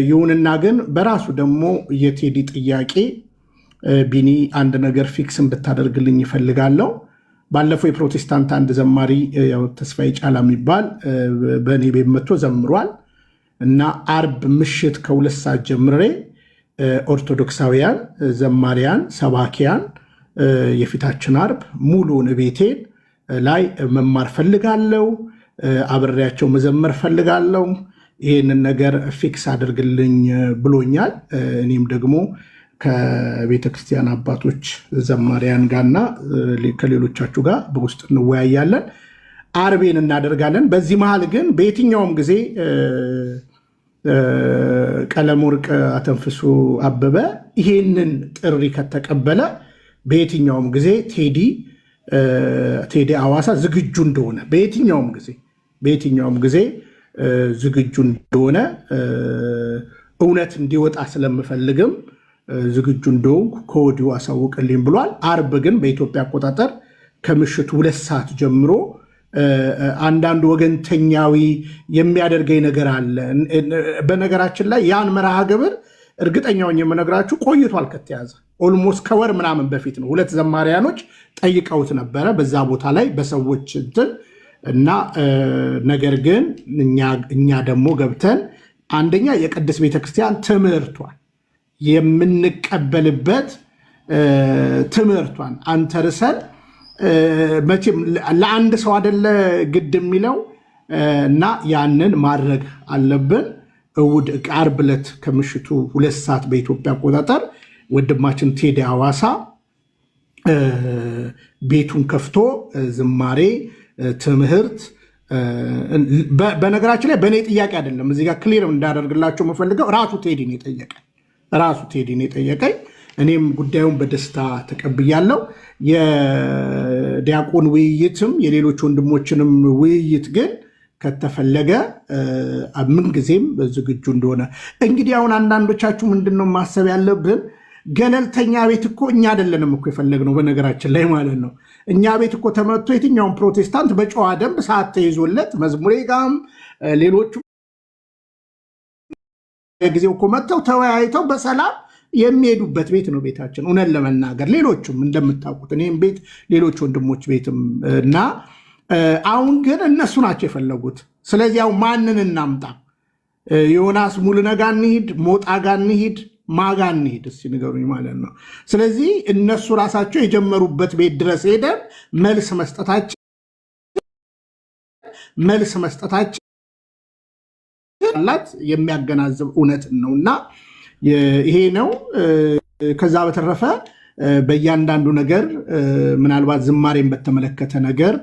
S8: ይሁንና ግን በራሱ ደግሞ የቴዲ ጥያቄ ቢኒ አንድ ነገር ፊክስ እንድታደርግልኝ ይፈልጋለሁ። ባለፈው የፕሮቴስታንት አንድ ዘማሪ ተስፋዬ ጫላ የሚባል በእኔ ቤት መጥቶ ዘምሯል እና አርብ ምሽት ከ2 ሰዓት ጀምሬ ኦርቶዶክሳውያን ዘማሪያን፣ ሰባኪያን የፊታችን አርብ ሙሉን ቤቴን ላይ መማር ፈልጋለሁ፣ አብሬያቸው መዘመር ፈልጋለሁ፣ ይህንን ነገር ፊክስ አድርግልኝ ብሎኛል። እኔም ደግሞ ከቤተክርስቲያን አባቶች ዘማሪያን ጋርና ከሌሎቻችሁ ጋር በውስጥ እንወያያለን፣ አርቤን እናደርጋለን። በዚህ መሀል ግን በየትኛውም ጊዜ ቀለመወርቅ አተንፍሶ አበበ ይሄንን ጥሪ ከተቀበለ በየትኛውም ጊዜ ቴዲ አዋሳ ዝግጁ እንደሆነ በየትኛውም ጊዜ ዝግጁ እንደሆነ እውነት እንዲወጣ ስለምፈልግም ዝግጁ እንደሆንኩ ከወዲሁ አሳውቅልኝ ብሏል። አርብ ግን በኢትዮጵያ አቆጣጠር ከምሽቱ 2 ሰዓት ጀምሮ አንዳንድ ወገንተኛዊ የሚያደርገኝ ነገር አለ። በነገራችን ላይ ያን መርሃ ግብር እርግጠኛውን የምነግራችሁ ቆይቷል ከተያዘ ኦልሞስት ከወር ምናምን በፊት ነው። 2 ዘማሪያኖች ጠይቀውት ነበረ በዛ ቦታ ላይ በሰዎች እንትን እና ነገር ግን እኛ ደግሞ ገብተን አንደኛ የቅድስት ቤተክርስቲያን ትምህርቷን የምንቀበልበት ትምህርቷን አንተርሰን መቼም ለአንድ ሰው አይደለ ግድ የሚለው እና ያንን ማድረግ አለብን። እሑድ ዓርብ ዕለት ከምሽቱ 2 ሰዓት በኢትዮጵያ አቆጣጠር ወንድማችን ቴዲ አዋሳ ቤቱን ከፍቶ ዝማሬ፣ ትምህርት በነገራችን ላይ በእኔ ጥያቄ አይደለም። እዚህ ጋር ክሊር እንዳደርግላቸው የምፈልገው ራሱ ቴዲ ነው የጠየቀኝ። እኔም ጉዳዩን በደስታ ተቀብያለሁ። የዲያቆን ውይይትም የሌሎች ወንድሞችንም ውይይት ግን ከተፈለገ ምንጊዜም ዝግጁ እንደሆነ። እንግዲህ አሁን አንዳንዶቻችሁ ምንድነው ማሰብ ያለብን፣ ገለልተኛ ቤት እኮ እኛ አይደለንም እኮ የፈለግነው በነገራችን ላይ ማለት ነው። እኛ ቤት እኮ ተመቶ የትኛውን ፕሮቴስታንት በጨዋ ደንብ ሰዓት ተይዞለት መዝሙሬ ጋም ሌሎቹ ጊዜው እኮ መጥተው ተወያይተው በሰላም የሚሄዱበት ቤት ነው ቤታችን። እውነት ለመናገር ሌሎቹም እንደምታውቁት እኔም ቤት ሌሎች ወንድሞች ቤትም እና አሁን ግን እነሱ ናቸው የፈለጉት። ስለዚህ አሁን ማንን እናምጣ? ዮናስ ሙሉነህ ጋር እንሂድ? ሞጣ ጋር እንሂድ? ማጋ እንሂድ? እስኪ ንገሩኝ ማለት ነው። ስለዚህ እነሱ ራሳቸው የጀመሩበት ቤት ድረስ ሄደን መልስ መስጠታችን ላት የሚያገናዝብ እውነትን ነው እና ይሄ ነው። ከዛ በተረፈ በእያንዳንዱ ነገር ምናልባት ዝማሬን በተመለከተ ነገር፣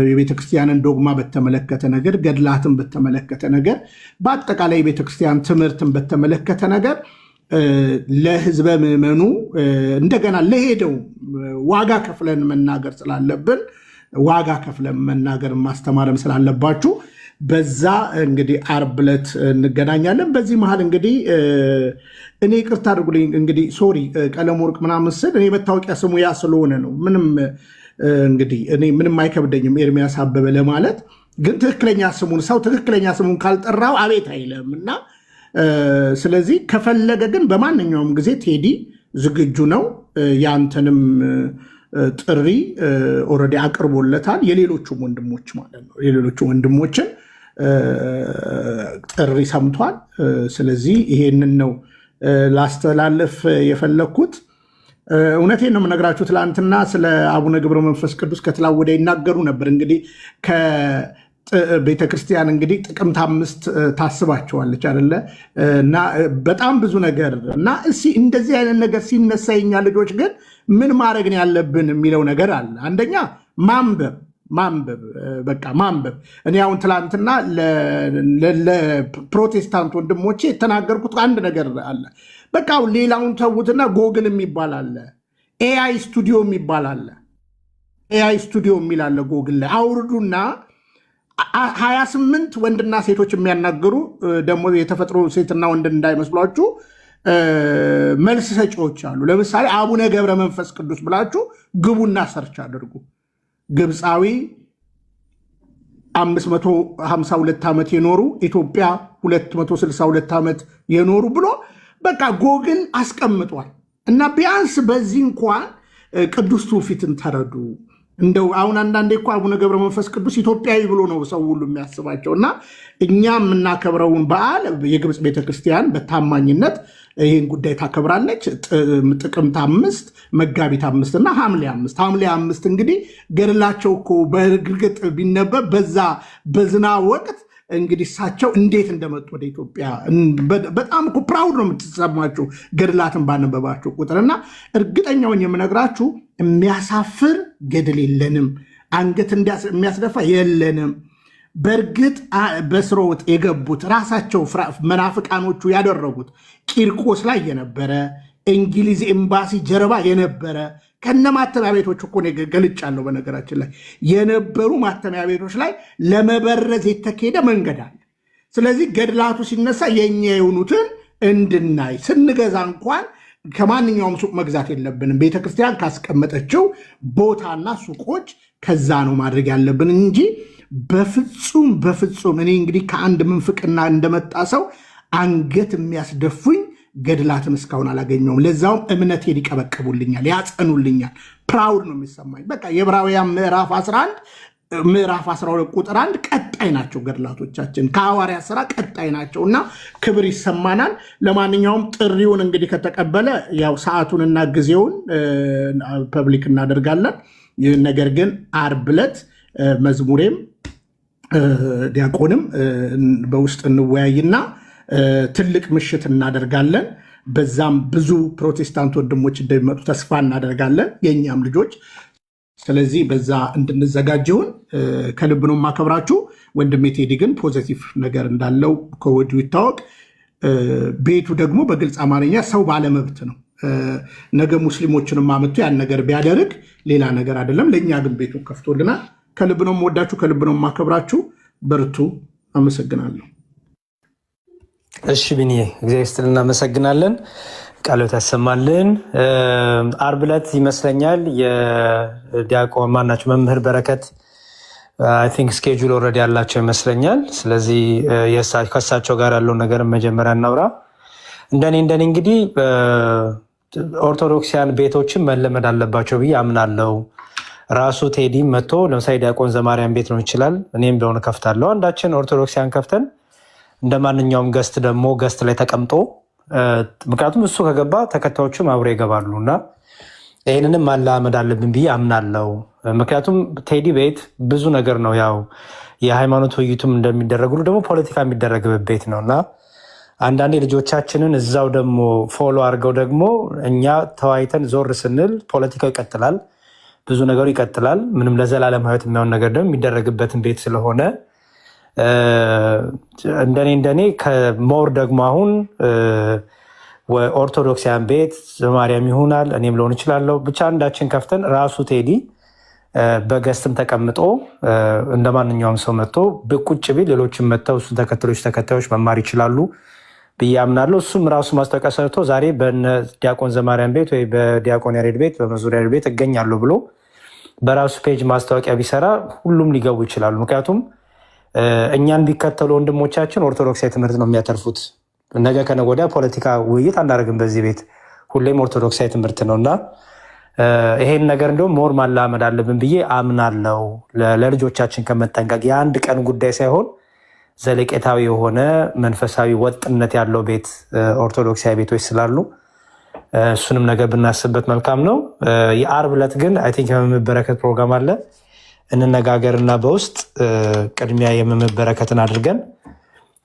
S8: የቤተክርስቲያንን ዶግማ በተመለከተ ነገር፣ ገድላትን በተመለከተ ነገር፣ በአጠቃላይ የቤተክርስቲያን ትምህርትን በተመለከተ ነገር ለህዝበ ምዕመኑ እንደገና ለሄደው ዋጋ ከፍለን መናገር ስላለብን ዋጋ ከፍለን መናገር ማስተማርም ስላለባችሁ በዛ እንግዲህ ዓርብ ዕለት እንገናኛለን። በዚህ መሀል እንግዲህ እኔ ይቅርታ አድርጉልኝ እንግዲህ ሶሪ ቀለመወርቅ ምናምን ስል እኔ መታወቂያ ስሙ ያ ስለሆነ ነው። ምንም እንግዲህ እኔ ምንም አይከብደኝም ኤርሚያስ አበበ ለማለት፣ ግን ትክክለኛ ስሙን ካልጠራው አቤት አይለም እና ስለዚህ ከፈለገ ግን በማንኛውም ጊዜ ቴዲ ዝግጁ ነው። ያንተንም ጥሪ ኦልሬዲ አቅርቦለታል። የሌሎቹም ወንድሞች ማለት ነው የሌሎቹ ወንድሞችን ጥሪ ሰምቷል። ስለዚህ ይሄንን ነው ላስተላለፍ የፈለግኩት። እውነቴን ነው የምነግራችሁ። ትላንትና ስለ አቡነ ገብረ መንፈስ ቅዱስ ከትላንት ወዲያ ይናገሩ ነበር። እንግዲህ ቤተክርስቲያን እንግዲህ ጥቅምት 5 ታስባቸዋለች አይደለ? እና በጣም ብዙ ነገር እና እንደዚህ አይነት ነገር ሲነሳ የኛ ልጆች ግን ምን ማድረግ ነው ያለብን የሚለው ነገር አለ። አንደኛ ማንበብ በቃ ማንበብ። እኔ አሁን ትላንትና ለፕሮቴስታንት ወንድሞቼ የተናገርኩት አንድ ነገር አለ። በቃ ሌላውን ተዉትና ጎግል የሚባል አለ፣ ኤአይ ስቱዲዮ የሚባል አለ። ኤአይ ስቱዲዮ የሚል አለ ጎግል ላይ አውርዱና 28 ወንድና ሴቶች የሚያናግሩ ደግሞ የተፈጥሮ ሴትና ወንድ እንዳይመስሏችሁ መልስ ሰጪዎች አሉ። ለምሳሌ አቡነ ገብረ መንፈስ ቅዱስ ብላችሁ ግቡና ሰርች አድርጉ። ግብፃዊ 552 ዓመት የኖሩ ኢትዮጵያ 262 ዓመት የኖሩ ብሎ በቃ ጎግል አስቀምጧል። እና ቢያንስ በዚህ እንኳን ቅዱስ ትውፊትን ተረዱ። እንደው አሁን አንዳንዴ እኮ አቡነ ገብረ መንፈስ ቅዱስ ኢትዮጵያዊ ብሎ ነው ሰው ሁሉ የሚያስባቸው። እና እኛ የምናከብረውን በዓል የግብፅ ቤተክርስቲያን በታማኝነት ይህን ጉዳይ ታከብራለች። ጥቅምት 5 መጋቢት 5 እና ሐምሌ 5 እንግዲህ ገድላቸው እኮ በእርግጥ ቢነበብ በዛ በዝናብ ወቅት እንግዲህ እሳቸው እንዴት እንደመጡ ወደ ኢትዮጵያ በጣም እኮ ፕራውድ ነው የምትሰማችሁ ገድላትን ባነበባችሁ ቁጥርና እርግጠኛውን የምነግራችሁ የሚያሳፍር ገድል የለንም፣ አንገት የሚያስደፋ የለንም። በእርግጥ በስርወት የገቡት ራሳቸው መናፍቃኖቹ ያደረጉት ቂርቆስ ላይ የነበረ እንግሊዝ ኤምባሲ ጀርባ የነበረ ከነ ማተሚያ ቤቶች እኮ ገልጫለሁ። በነገራችን ላይ የነበሩ ማተሚያ ቤቶች ላይ ለመበረዝ የተካሄደ መንገድ አለ። ስለዚህ ገድላቱ ሲነሳ የኛ የሆኑትን እንድናይ ስንገዛ እንኳን ከማንኛውም ሱቅ መግዛት የለብንም። ቤተክርስቲያን ካስቀመጠችው ቦታና ሱቆች ከዛ ነው ማድረግ ያለብን እንጂ በፍጹም እኔ እንግዲህ ከአንድ ምንፍቅና እንደመጣ ሰው አንገት የሚያስደፉኝ ገድላትን እስካሁን አላገኘውም። ለዛውም እምነቴን ይቀበቅቡልኛል፣ ያጸኑልኛል። ፕራውድ ነው የሚሰማኝ። በቃ የዕብራውያን ምዕራፍ 11 ምዕራፍ 12 ቁጥር 1 ቀጣይ ናቸው ገድላቶቻችን፣ ከሐዋርያት ሥራ ቀጣይ ናቸው እና ክብር ይሰማናል። ለማንኛውም ጥሪውን እንግዲህ ከተቀበለ ያው ሰዓቱንና ጊዜውን ፐብሊክ እናደርጋለን። ነገር ግን ዓርብ ዕለት መዝሙሬም ዲያቆንም በውስጥ እንወያይና ትልቅ ምሽት እናደርጋለን። በዛም ብዙ ፕሮቴስታንት ወንድሞች እንደሚመጡ ተስፋ እናደርጋለን፣ የእኛም ልጆች። ስለዚህ በዛ እንድንዘጋጅውን ከልብ ነው የማከብራችሁ። ወንድሜ ቴዲ ግን ፖዘቲቭ ነገር እንዳለው ከወዲሁ ይታወቅ። ቤቱ ደግሞ በግልጽ አማርኛ ሰው ባለመብት ነው። ነገ ሙስሊሞችንም አመጡ ያን ነገር ቢያደርግ ሌላ ነገር አይደለም። ለእኛ ግን ቤቱ ከፍቶልናል። ከልብ ነው የምወዳችሁ፣ ከልብ ነው የማከብራችሁ። በርቱ። አመሰግናለሁ።
S6: እሺ ቢኒ እግዚአብሔር ይስጥልን፣ እናመሰግናለን። ቃሎት ያሰማልን። ዓርብ ዕለት ይመስለኛል የዲያቆን ማናቸው መምህር በረከት አይ ቲንክ ስኬጁል ኦልሬዲ ያላቸው ይመስለኛል። ስለዚህ ከእሳቸው ጋር ያለውን ነገር መጀመሪያ እናውራ። እንደኔ እንግዲህ ኦርቶዶክሲያን ቤቶችን መለመድ አለባቸው ብዬ አምናለው። ራሱ ቴዲ መጥቶ ለምሳሌ ዲያቆን ዘማርያም ቤት ነው ይችላል፣ እኔም ቢሆን ከፍታለሁ። አንዳችን ኦርቶዶክሲያን ከፍተን እንደ ማንኛውም ገስት ደግሞ ገስት ላይ ተቀምጦ ምክንያቱም እሱ ከገባ ተከታዮቹም አብሮ ይገባሉ እና ይህንንም ማላመድ አለብን ብዬ አምናለው። ምክንያቱም ቴዲ ቤት ብዙ ነገር ነው፣ ያው የሃይማኖት ውይይቱም እንደሚደረግ ሁሉ ደግሞ ፖለቲካ የሚደረግበት ቤት ነው እና አንዳንዴ ልጆቻችንን እዛው ደግሞ ፎሎ አድርገው ደግሞ እኛ ተወያይተን ዞር ስንል ፖለቲካው ይቀጥላል፣ ብዙ ነገሩ ይቀጥላል። ምንም ለዘላለም ሕይወት የሚሆን ነገር ደግሞ የሚደረግበትን ቤት ስለሆነ እንደኔ ከሞር ደግሞ አሁን ኦርቶዶክሳውያን ቤት ዘማርያም ይሆናል፣ እኔም ልሆን እችላለሁ። ብቻ አንዳችን ከፍተን ራሱ ቴዲ በገስትም ተቀምጦ እንደ ማንኛውም ሰው መጥቶ ቁጭ ቢል ሌሎችም መጥተው እሱ ተከታዮች መማር ይችላሉ ብዬ አምናለሁ። እሱም ራሱ ማስታወቂያ ሰርቶ ዛሬ በዲያቆን ዘማርያም ቤት ወይ በዲያቆን ያሬድ ቤት በመዝሙር ያሬድ ቤት እገኛለሁ ብሎ በራሱ ፔጅ ማስታወቂያ ቢሰራ ሁሉም ሊገቡ ይችላሉ። ምክንያቱም እኛን ቢከተሉ ወንድሞቻችን ኦርቶዶክሳዊ ትምህርት ነው የሚያተርፉት። ነገ ከነገ ወዲያ ፖለቲካ ውይይት አናደርግም በዚህ ቤት፣ ሁሌም ኦርቶዶክሳዊ ትምህርት ነው እና ይሄን ነገር እንዲሁም ሞር ማላመድ አለብን ብዬ አምናለው። ለልጆቻችን ከመጠንቀቅ የአንድ ቀን ጉዳይ ሳይሆን ዘለቄታዊ የሆነ መንፈሳዊ ወጥነት ያለው ቤት ኦርቶዶክሳዊ ቤቶች ስላሉ እሱንም ነገር ብናስብበት መልካም ነው። የዓርብ ዕለት ግን አይ ቲንክ የመምህር በረከት ፕሮግራም አለ፣ እንነጋገርና በውስጥ ቅድሚያ የመምህር በረከትን አድርገን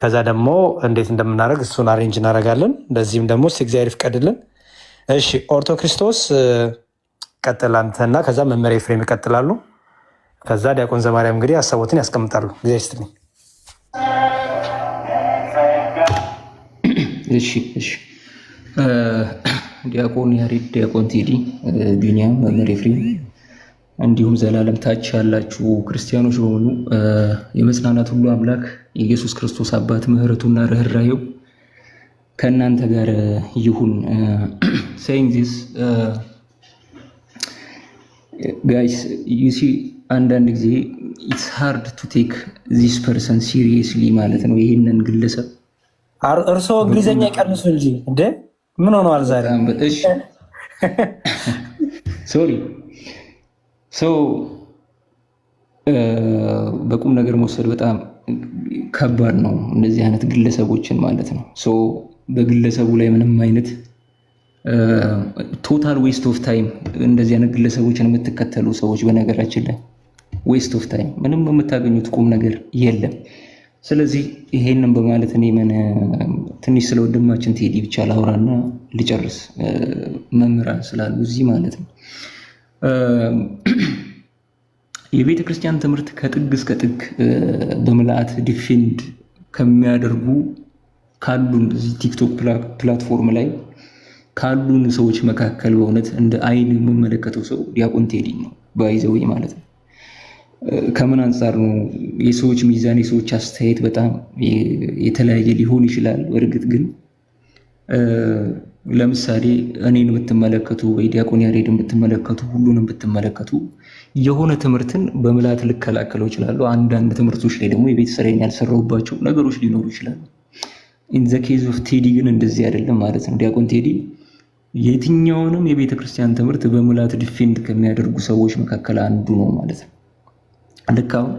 S6: ከዛ ደግሞ እንዴት እንደምናደርግ እሱን አሬንጅ እናደርጋለን። እንደዚህም ደግሞ እግዚአብሔር ይፍቀድልን። እሺ ኦርቶ ክርስቶስ ቀጥል አንተና ከዛ መምህር ኤፍሬም ይቀጥላሉ። ከዛ ዲያቆን ዘማርያም እንግዲህ ሀሳቦትን ያስቀምጣሉ። ጊዜ ይስጥልኝ።
S9: እሺ ዲያቆን ያሬድ፣ ዲያቆን ቴዲ፣ ቢኒያም፣ መምህር ኤፍሬም እንዲሁም ዘላለም ታች ያላችሁ ክርስቲያኖች በሙሉ የመጽናናት ሁሉ አምላክ የኢየሱስ ክርስቶስ አባት ምሕረቱና ርኅራኄው ከእናንተ ጋር ይሁን። saying this guys you see አንዳንድ ጊዜ it's hard to take this person seriously ማለት ነው። ይሄንን ግለሰብ
S6: እርሶ እንግሊዘኛ ቀንሱ እንጂ እንዴ ምን ሆነዋል ዛሬ?
S9: እሺ ሶሪ በቁም ነገር መውሰድ በጣም ከባድ ነው፣ እንደዚህ አይነት ግለሰቦችን ማለት ነው። በግለሰቡ ላይ ምንም አይነት ቶታል ዌስት ኦፍ ታይም እንደዚህ አይነት ግለሰቦችን የምትከተሉ ሰዎች በነገራችን ላይ ዌስት ኦፍ ታይም ምንም የምታገኙት ቁም ነገር የለም። ስለዚህ ይሄንን በማለት እኔ ትንሽ ስለ ወንድማችን ቴዲ ብቻ ላውራና ልጨርስ። መምህራን ስላሉ እዚህ ማለት ነው። የቤተ ክርስቲያን ትምህርት ከጥግ እስከ ጥግ በምልአት ዲፌንድ ከሚያደርጉ ካሉን እዚህ ቲክቶክ ፕላትፎርም ላይ ካሉን ሰዎች መካከል በእውነት እንደ አይን የምመለከተው ሰው ዲያቆን ቴዲ ነው ባይዘው ማለት ነው። ከምን አንጻር ነው? የሰዎች ሚዛን የሰዎች አስተያየት በጣም የተለያየ ሊሆን ይችላል። እርግጥ ግን ለምሳሌ እኔን ብትመለከቱ ወይ ዲያቆን ያሬድን ብትመለከቱ ሁሉንም ብትመለከቱ የሆነ ትምህርትን በምልአት ልከላከለው ይችላሉ። አንዳንድ ትምህርቶች ላይ ደግሞ የቤት ስራዬን ያልሰራሁባቸው ነገሮች ሊኖሩ ይችላሉ። ኢን ዘ ኬዝ ኦፍ ቴዲ ግን እንደዚህ አይደለም ማለት ነው። ዲያቆን ቴዲ የትኛውንም የቤተ ክርስቲያን ትምህርት በምልአት ዲፌንድ ከሚያደርጉ ሰዎች መካከል አንዱ ነው ማለት ነው። ልክ አሁን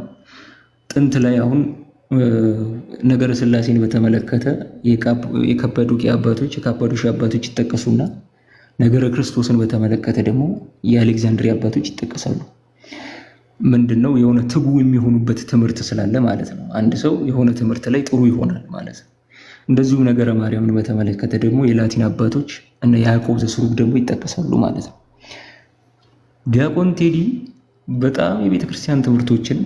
S9: ጥንት ላይ አሁን ነገረ ስላሴን በተመለከተ የካፓዶኪያ አባቶች ይጠቀሱና ነገረ ክርስቶስን በተመለከተ ደግሞ የአሌክዛንድሪያ አባቶች ይጠቀሳሉ። ምንድነው? የሆነ ትጉ የሚሆኑበት ትምህርት ስላለ ማለት ነው። አንድ ሰው የሆነ ትምህርት ላይ ጥሩ ይሆናል ማለት ነው። እንደዚሁም ነገረ ማርያምን በተመለከተ ደግሞ የላቲን አባቶች እና ያዕቆብ ዘስሩግ ደግሞ ይጠቀሳሉ ማለት ነው። ዲያቆን ቴዲ በጣም የቤተክርስቲያን ትምህርቶችን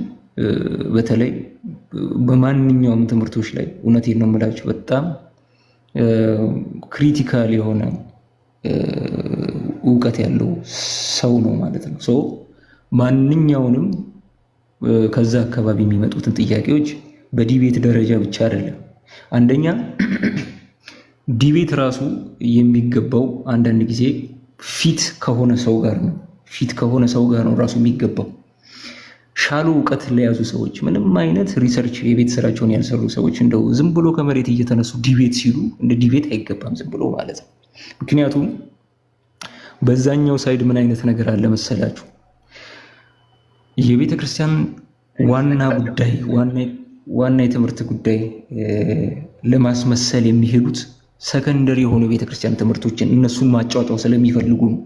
S9: በተለይ በማንኛውም ትምህርቶች ላይ እውነቴን ነው የምላችሁ በጣም ክሪቲካል የሆነ እውቀት ያለው ሰው ነው ማለት ነው። ሶ ማንኛውንም ከዛ አካባቢ የሚመጡትን ጥያቄዎች በዲቤት ደረጃ ብቻ አይደለም። አንደኛ ዲቤት ራሱ የሚገባው አንዳንድ ጊዜ ፊት ከሆነ ሰው ጋር ነው ራሱ የሚገባው። ሻሎ እውቀት ለያዙ ሰዎች ምንም አይነት ሪሰርች የቤት ስራቸውን ያልሰሩ ሰዎች እንደው ዝም ብሎ ከመሬት እየተነሱ ዲቤት ሲሉ እንደ ዲቤት አይገባም ዝም ብሎ ማለት ነው። ምክንያቱም በዛኛው ሳይድ ምን አይነት ነገር አለ መሰላችሁ? የቤተ ክርስቲያን ዋና የትምህርት ጉዳይ ለማስመሰል የሚሄዱት ሰከንደሪ የሆኑ ቤተ ክርስቲያን ትምህርቶችን እነሱን ማጫወጫው ስለሚፈልጉ ነው።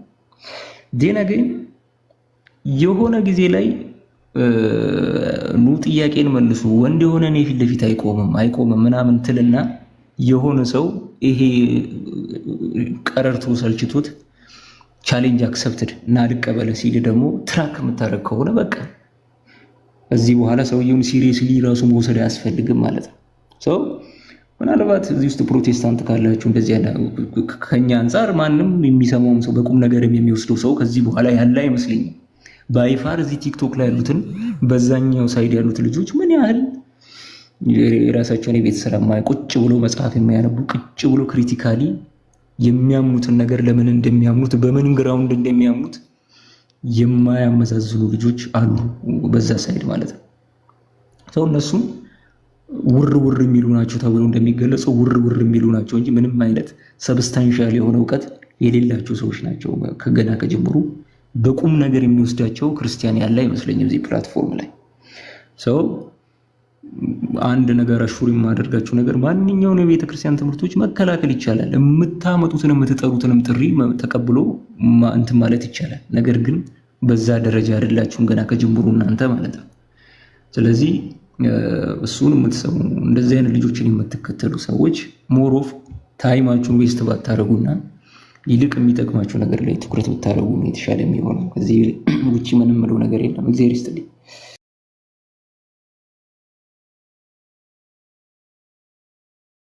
S9: ዴና ግን የሆነ ጊዜ ላይ ኑ ጥያቄን መልሱ ወንድ የሆነ እኔ ፊት ለፊት አይቆምም ምናምን ትልና የሆነ ሰው ይሄ ቀረርቶ ሰልችቶት ቻሌንጅ አክሰፕትድ እና ልቀበለ ሲል ደግሞ ትራክ የምታደርግ ከሆነ በቃ እዚህ በኋላ ሰውየውን ሲሪየስሊ ራሱ መውሰድ አያስፈልግም ማለት ነው። ሰው ምናልባት እዚህ ውስጥ ፕሮቴስታንት ካላችሁ እንደዚህ ያለ ከኛ አንፃር ማንም የሚሰማውም ሰው በቁም ነገርም የሚወስደው ሰው ከዚህ በኋላ ያለ አይመስለኝም። ባይፋር እዚህ ቲክቶክ ላይ ያሉትን በዛኛው ሳይድ ያሉት ልጆች ምን ያህል የራሳቸውን የቤት ስራ ቁጭ ብሎ መጽሐፍ የሚያነቡ ቁጭ ብሎ ክሪቲካሊ የሚያምኑትን ነገር ለምን እንደሚያምኑት በምን ግራውንድ እንደሚያምኑት የማያመዛዝኑ ልጆች አሉ በዛ ሳይድ ማለት ነው። ሰው እነሱም ውር የሚሉ ናቸው ተብሎ እንደሚገለጸው ውር የሚሉ ናቸው እንጂ ምንም አይነት ሰብስታንሻል የሆነ እውቀት የሌላቸው ሰዎች ናቸው። ከገና ከጀምሩ በቁም ነገር የሚወስዳቸው ክርስቲያን ያለ አይመስለኝም እዚህ ፕላትፎርም ላይ። ሰው አንድ ነገር አሹር የማደርጋችሁ ነገር ማንኛውን የቤተ ክርስቲያን ትምህርቶች መከላከል ይቻላል። የምታመጡትን የምትጠሩትንም ጥሪ ተቀብሎ እንትን ማለት ይቻላል። ነገር ግን በዛ ደረጃ አይደላችሁም ገና ከጀምሩ እናንተ ማለት ነው። ስለዚህ እሱን የምትሰሙ እንደዚህ አይነት ልጆችን የምትከተሉ ሰዎች ሞር ኦፍ ታይማችሁን ዌስት ባታረጉና ይልቅ የሚጠቅማችሁ ነገር ላይ ትኩረት ብታረጉ ነው የተሻለ የሚሆነው። ከዚህ ውጪ ምንም ምለው ነገር የለም። እግዚአብሔር ይስጥልኝ።